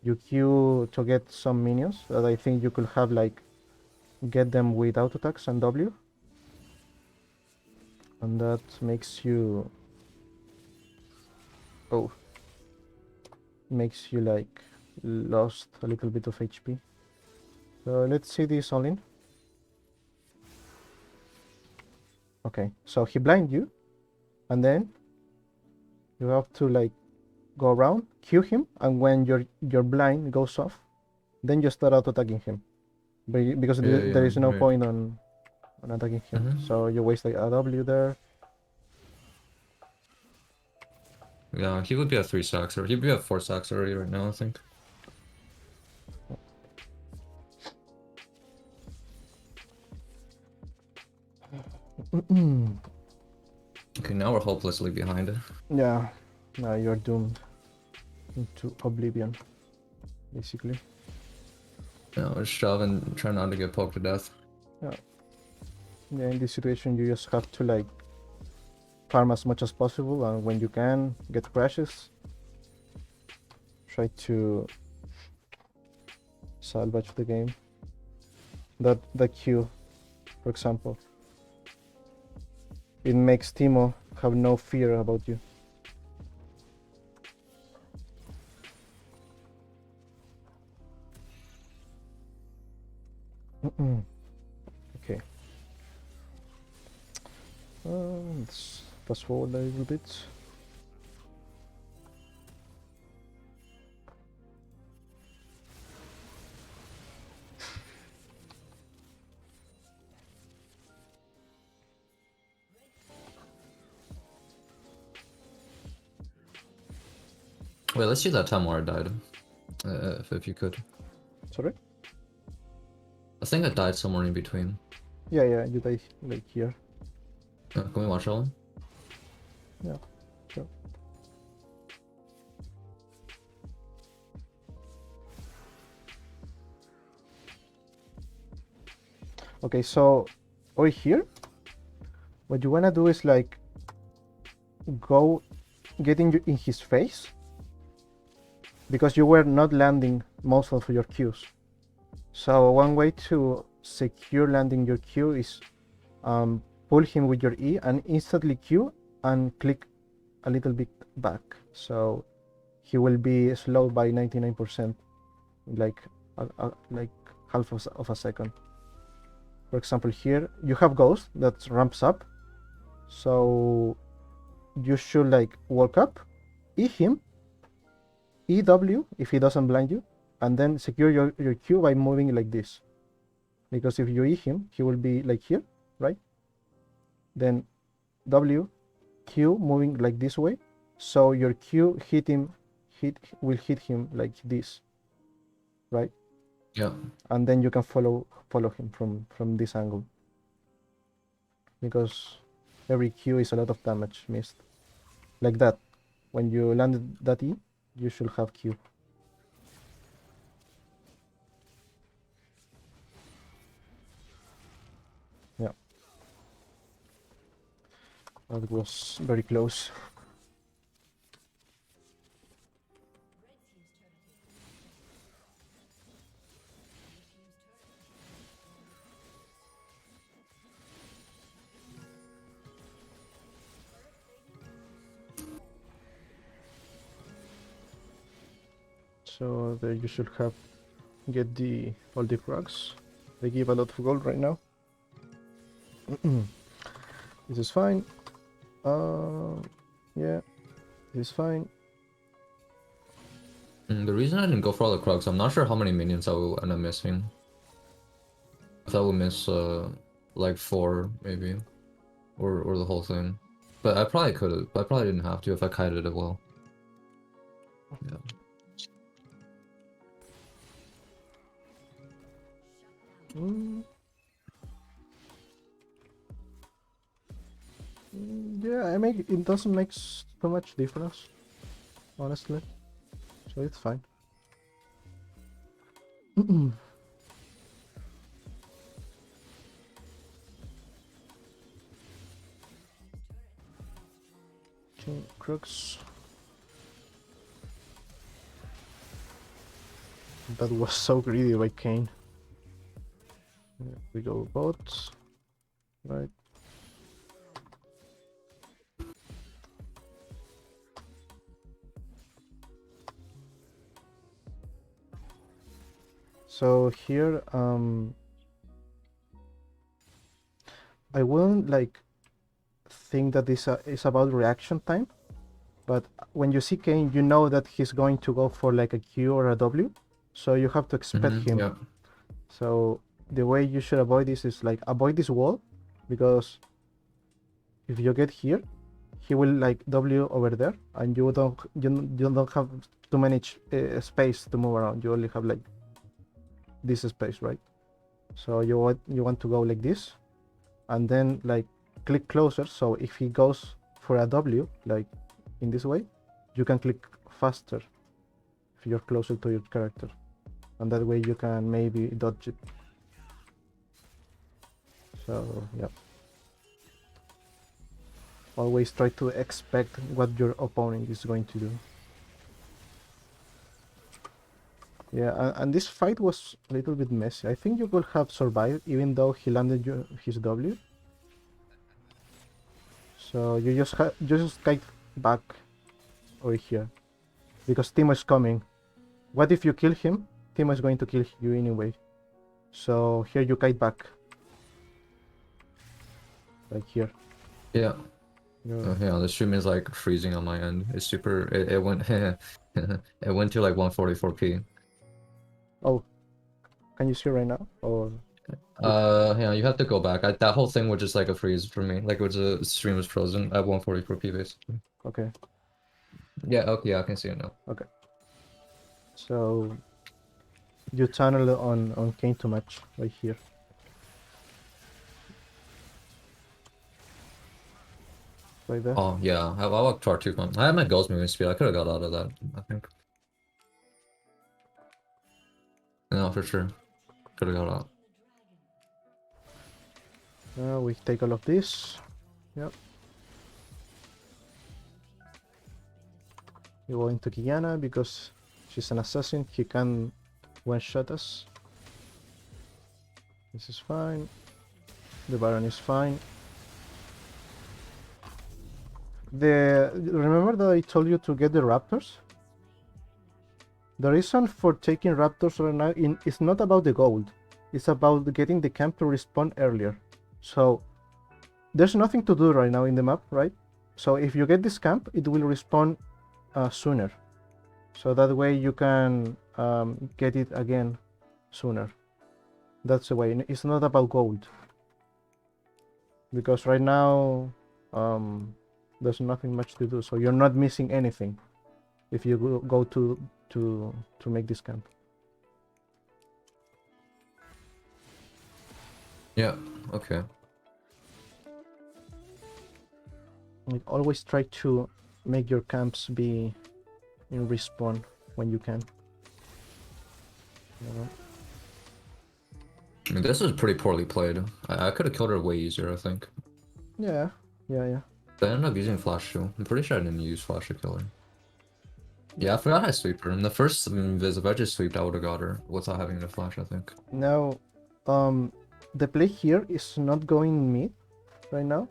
You Q to get some minions that I think you could have like get them with auto attacks and W, and that makes you makes you like lost a little bit of HP. So let's see this all in. Okay, so he blind you, and then you have to like go around, Q him, and when your blind goes off, then you start auto attacking him. Because there is no
right.
point on attacking him. So you waste like a W there.
Yeah, he would be at 3 stacks, or he'd be at 4 stacks already right now, I think. Okay, now we're hopelessly behind it.
Yeah, now you're doomed into oblivion, basically.
Yeah, we're shoving, trying not to get poked to death.
Yeah. Yeah, in this situation you just have to like farm as much as possible, and when you can get crashes, try to salvage the game. That Q, for example, it makes Teemo have no fear about you. Okay. Let's fast forward a little bit.
Wait, let's see that time where I died. If you could.
Sorry?
I think I died somewhere in between.
Yeah, you die like here.
Can we watch that one?
Yeah, sure. Okay, so over here, what you wanna do is like go get in his face, because you were not landing most of your Qs. So one way to secure landing your Q is pull him with your E and instantly Q and click a little bit back. So he will be slowed by 99%, like half of a second. For example, here you have Ghost that ramps up. So you should like walk up, E him, EW if he doesn't blind you, and then secure your Q by moving like this. Because if you E him, he will be like here, right? Then W, Q moving like this way. So your Q will hit him like this, right?
Yeah.
And then you can follow him from this angle. Because every Q is a lot of damage missed. Like that. When you landed that E, you should have Q. Yeah. That was very close. So there you should have get all the frogs. They give a lot of gold right now. This is fine. Yeah, this is fine.
The reason I didn't go for all the Krugs, I'm not sure how many minions I will end up missing. If I will miss like 4 maybe, or the whole thing. But I probably could have. I probably didn't have to if I kited it well. Yeah.
Yeah, it doesn't make too much difference, honestly. So it's fine. King Crooks. That was so greedy by Kane. Here we go bot. Right. So here, I wouldn't like think that this is about reaction time, but when you see Kane, you know that he's going to go for like a Q or a W, so you have to expect him.
Yeah.
So the way you should avoid this is like avoid this wall, because if you get here, he will like W over there, and you don't have too many space to move around. You only have like this space, right? So you want to go like this, and then like click closer. So if he goes for a W, like in this way, you can click faster if you're closer to your character, and that way you can maybe dodge it. So yeah, always try to expect what your opponent is going to do. Yeah, and this fight was a little bit messy. I think you could have survived even though he landed his W. So you just kite back over here, because Timo is coming. What if you kill him? Timo is going to kill you anyway. So here you kite back, like here.
Yeah. Yeah, the stream is like freezing on my end. It's super. It went. It went to like 144p.
Oh, can you see right now? Or
Yeah, you have to go back. That whole thing was just like a freeze for me. Like it was the stream was frozen at 144p basically.
okay.
Yeah, okay, yeah, I can see it now.
Okay. So you tunnel on Kane to match right here. Right there.
Oh, yeah, I walked far too long. I had my ghost moving speed. I could have got out of that, I think. No, for sure. Could have got out.
We take all of this. Yep. You go into Kiana because she's an assassin. He can one-shot us. This is fine. The Baron is fine. Remember that I told you to get the raptors? The reason for taking raptors right now is not about the gold. It's about getting the camp to respawn earlier. So there's nothing to do right now in the map, right? So if you get this camp, it will respawn sooner. So that way you can get it again sooner. That's the way. It's not about gold. Because right now there's nothing much to do. So you're not missing anything if you go to make this camp.
Yeah, okay.
Like, always try to make your camps be in respawn when you can. You know?
I mean, this was pretty poorly played. I could have killed her way easier, I think.
Yeah.
But I ended up using flash too. I'm pretty sure I didn't use flash to kill her. Yeah, I forgot I sweep her. In the first invis, if I just sweeped, I would have got her without having the flash, I think.
Now, the play here is not going mid right now.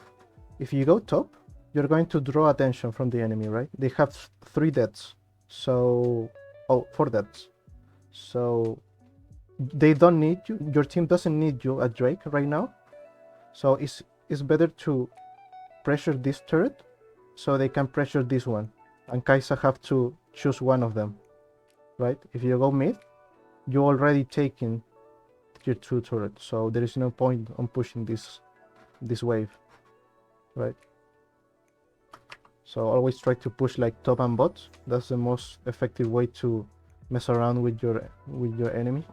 If you go top, you're going to draw attention from the enemy, right? They have 3 deaths. So, 4 deaths. So, they don't need you. Your team doesn't need you at Drake right now. So, it's better to pressure this turret so they can pressure this one. And Kaisa have to choose one of them, right? If you go mid, you already taken tier 2 turret, so there is no point on pushing this wave, right? So always try to push like top and bot. That's the most effective way to mess around with your enemy.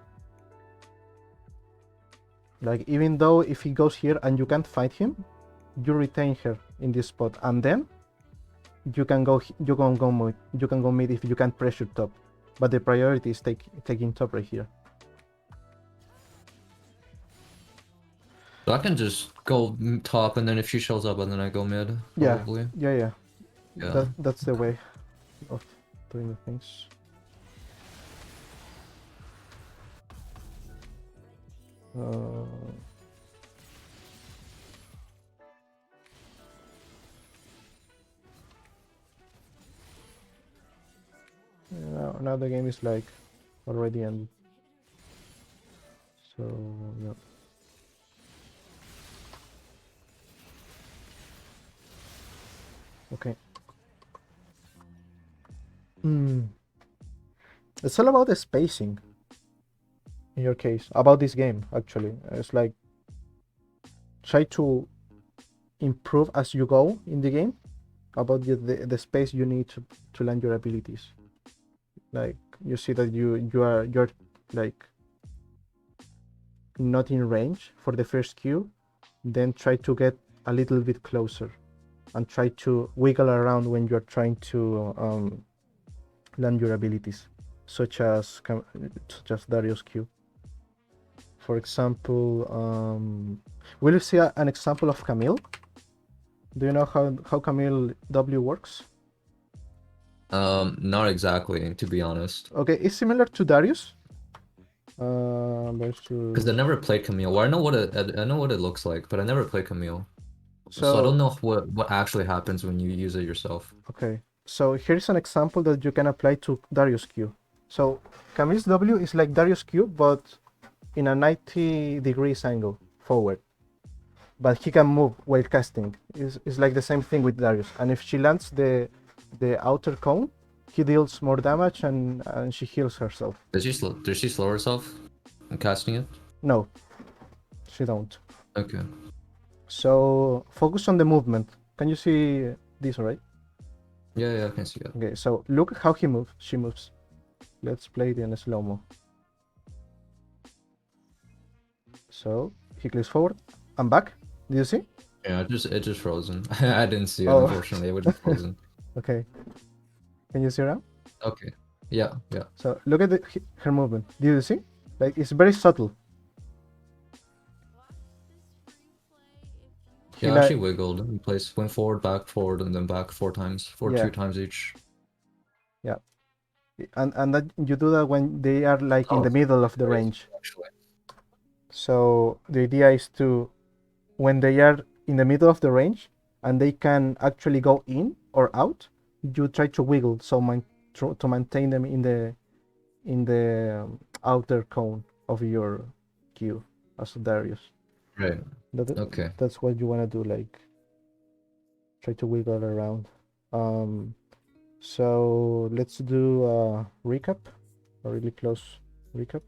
Like, even though if he goes here and you can't fight him, you retain her in this spot, and then you can go mid if you can pressure top. But the priority is taking top right here.
So I can just go top, and then if she shows up, and then I go mid, probably.
Yeah.
Yeah.
That's the way of doing the things. Now the game is like already ended. So yeah. Okay. It's all about the spacing. In your case, about this game actually, it's like try to improve as you go in the game about the space you need to land your abilities. Like, you see that you're like not in range for the first Q, then try to get a little bit closer and try to wiggle around when you're trying to land your abilities, such as Darius Q. For example, will you see an example of Camille? Do you know how Camille W works?
Not exactly, to be honest.
Okay, it's similar to Darius. Versus...
Because I never played Camille. Well, I know what it looks like, but I never played Camille. So I don't know what actually happens when you use it yourself.
Okay, so here's an example that you can apply to Darius Q. So Camille's W is like Darius Q, but in a 90 degrees angle forward. But he can move while casting. It's like the same thing with Darius. And if she lands the outer cone, he deals more damage and she heals herself.
Does she slow herself in casting it?
No, she don't.
Okay.
So focus on the movement. Can you see this, right?
Yeah, I can see that.
Okay, so look how he moves. She moves. Let's play it in slow-mo. So he clicks forward. I'm back. Do you see?
Yeah, it just frozen. I didn't see it,
Oh,
unfortunately. It was just frozen.
okay. Can you see now?
Okay. Yeah.
So look at her movement. Do you see? Like it's very subtle. He
Yeah,
like
actually wiggled. He went forward, and then back 4 times,
yeah,
2 times each.
yeah. And that you do that when they are like in
Oh,
the middle of the
crazy,
range.
actually.
So the idea is to when they are in the middle of the range and they can actually go in or out, you try to wiggle to maintain them in the outer cone of your queue as Darius.
Right.
That,
Okay.
that's what you want to do, like try to wiggle around. Um, so let's do a recap, a really close recap.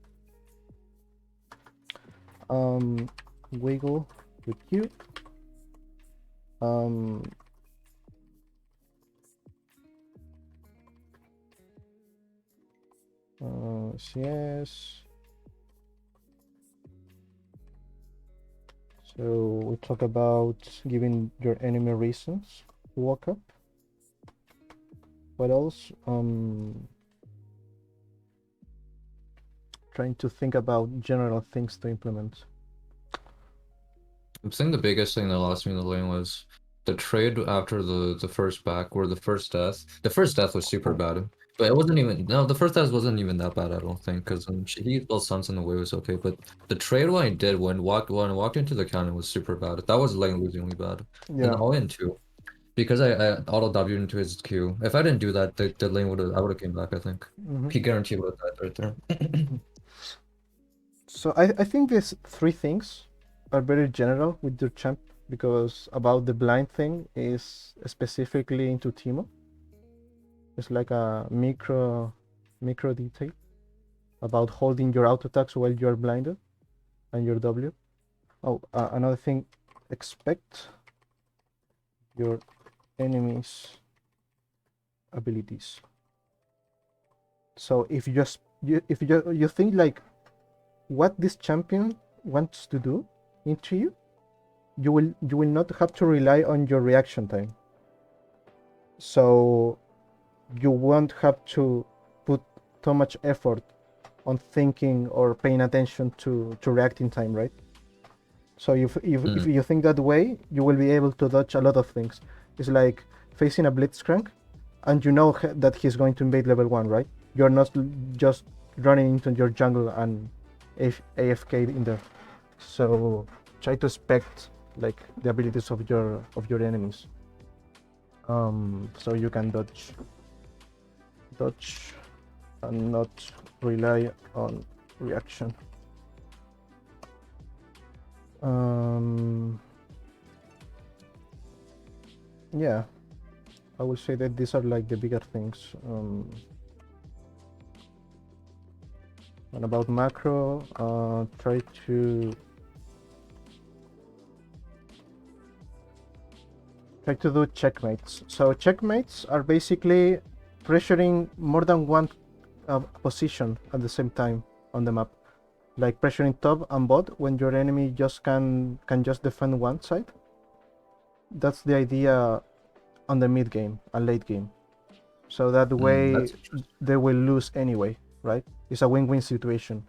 Wiggle with Q. Um, CS. So we talk about giving your enemy reasons to walk up. What else? Trying to think about general things to implement.
I think the biggest thing that lost me in the lane was the trade after the first back, or the first death. The first death was super bad, but it wasn't even no. The first death wasn't even that bad, I don't think, because he built Suns in the way was okay. But the trade when I did when I walked into the cannon was super bad. That was lane losingly bad. And
Yeah.
all in two, because I auto W into his Q. If I didn't do that, the lane I would have came back. I think he guaranteed would have died right there.
So I think these three things are very general with your champ because about the blind thing is specifically into Timo. It's like a micro detail about holding your auto attacks while you're blinded and your W. Oh, another thing, expect your enemies' abilities. So if you think like what this champion wants to do into you, you will not have to rely on your reaction time. So you won't have to put too much effort on thinking or paying attention to reacting time, right? So if you think that way, you will be able to dodge a lot of things. It's like facing a Blitzcrank, and you know that he's going to invade level 1, right? You're not just running into your jungle and AFK in there. So try to expect like the abilities of your enemies. So you can dodge and not rely on reaction. Yeah, I would say that these are like the bigger things. And about macro, try to do checkmates. So checkmates are basically pressuring more than one position at the same time on the map, like pressuring top and bot when your enemy just can just defend one side. That's the idea on the mid game and late game. So that way they will lose anyway, right? It's a win-win situation.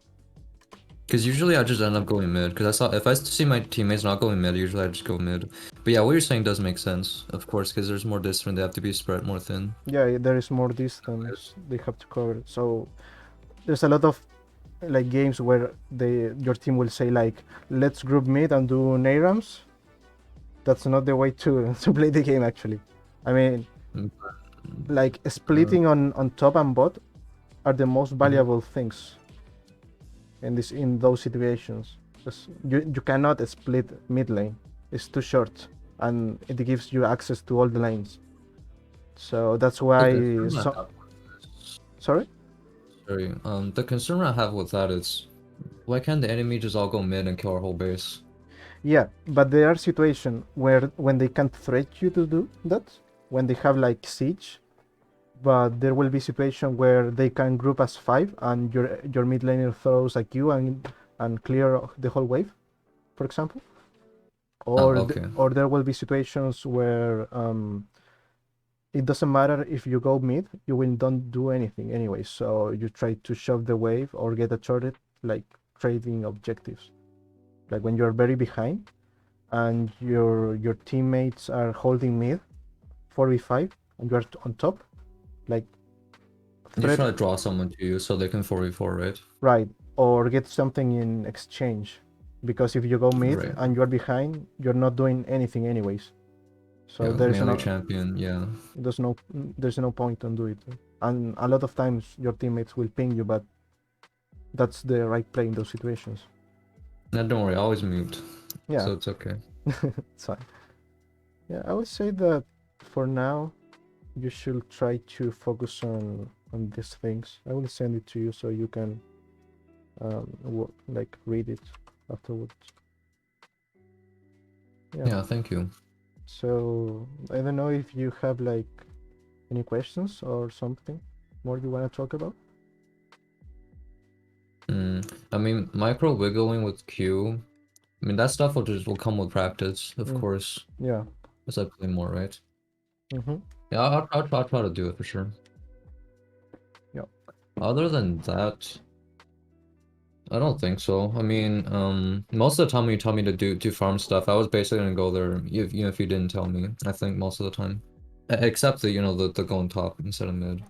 Because usually I just end up going mid. Because if I see my teammates not going mid, usually I just go mid. But yeah, what you're saying does make sense, of course, because there's more distance. They have to be spread more thin.
Yeah, there is more distance they have to cover. So there's a lot of like games where your team will say like, let's group mid and do Nayrams. That's not the way to play the game actually. I mean, like splitting on top and bot are the most valuable things in those situations. You cannot split mid lane. It's too short and it gives you access to all the lanes. So that's why sorry?
Sorry. The concern I have with that is, why can't the enemy just all go mid and kill our whole base?
Yeah, but there are situations where when they can't threat you to do that, when they have like siege but there will be situation where they can group as 5 and your mid laner throws a Q and clear the whole wave, for example.
Oh, okay.
Or there will be situations where it doesn't matter if you go mid, you will don't do anything anyway. So you try to shove the wave or get a turret, like trading objectives. Like when you're very behind and your teammates are holding mid 4v5 and you're on top, like
You
threat
try to draw someone to you so they can 4v4, right?
right, or get something in exchange, because if you go mid
Right.
and you're behind, you're not doing anything anyways. So
Yeah, melee champion, yeah.
there's no point on do it. And a lot of times your teammates will ping you, but that's the right play in those situations.
No, don't worry, I always mute.
Yeah,
So it's okay.
it's fine. Yeah, I would say that for now you should try to focus on these things. I will send it to you so you can like read it afterwards.
Yeah, thank you.
So I don't know if you have like any questions or something more you want to talk about.
I mean, micro wiggling with Q. I mean, that stuff will come with practice, of course,
Yeah.
as I play more, right?
Mm-hmm.
Yeah, I'll try to do it for sure.
Yeah.
Other than that, I don't think so. I mean, most of the time when you tell me to do farm stuff, I was basically gonna go there, if you didn't tell me. I think most of the time, except the the going top instead of mid.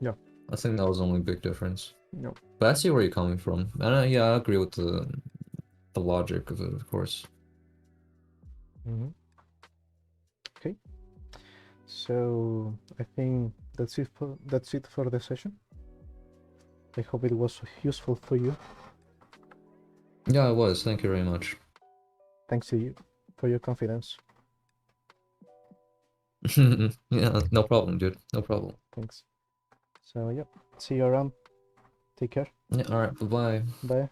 Yeah.
I think that was the only big difference.
Yeah.
But I see where you're coming from, and yeah, I agree with the logic of it, of course.
Mm-hmm. Okay. So I think that's it for the session. I hope it was useful for you.
Yeah, it was. Thank you very much.
Thanks to you for your confidence.
Yeah, no problem, dude. No problem.
Thanks. So yeah, see you around. Take care.
Yeah, all right. Bye-bye.
Bye.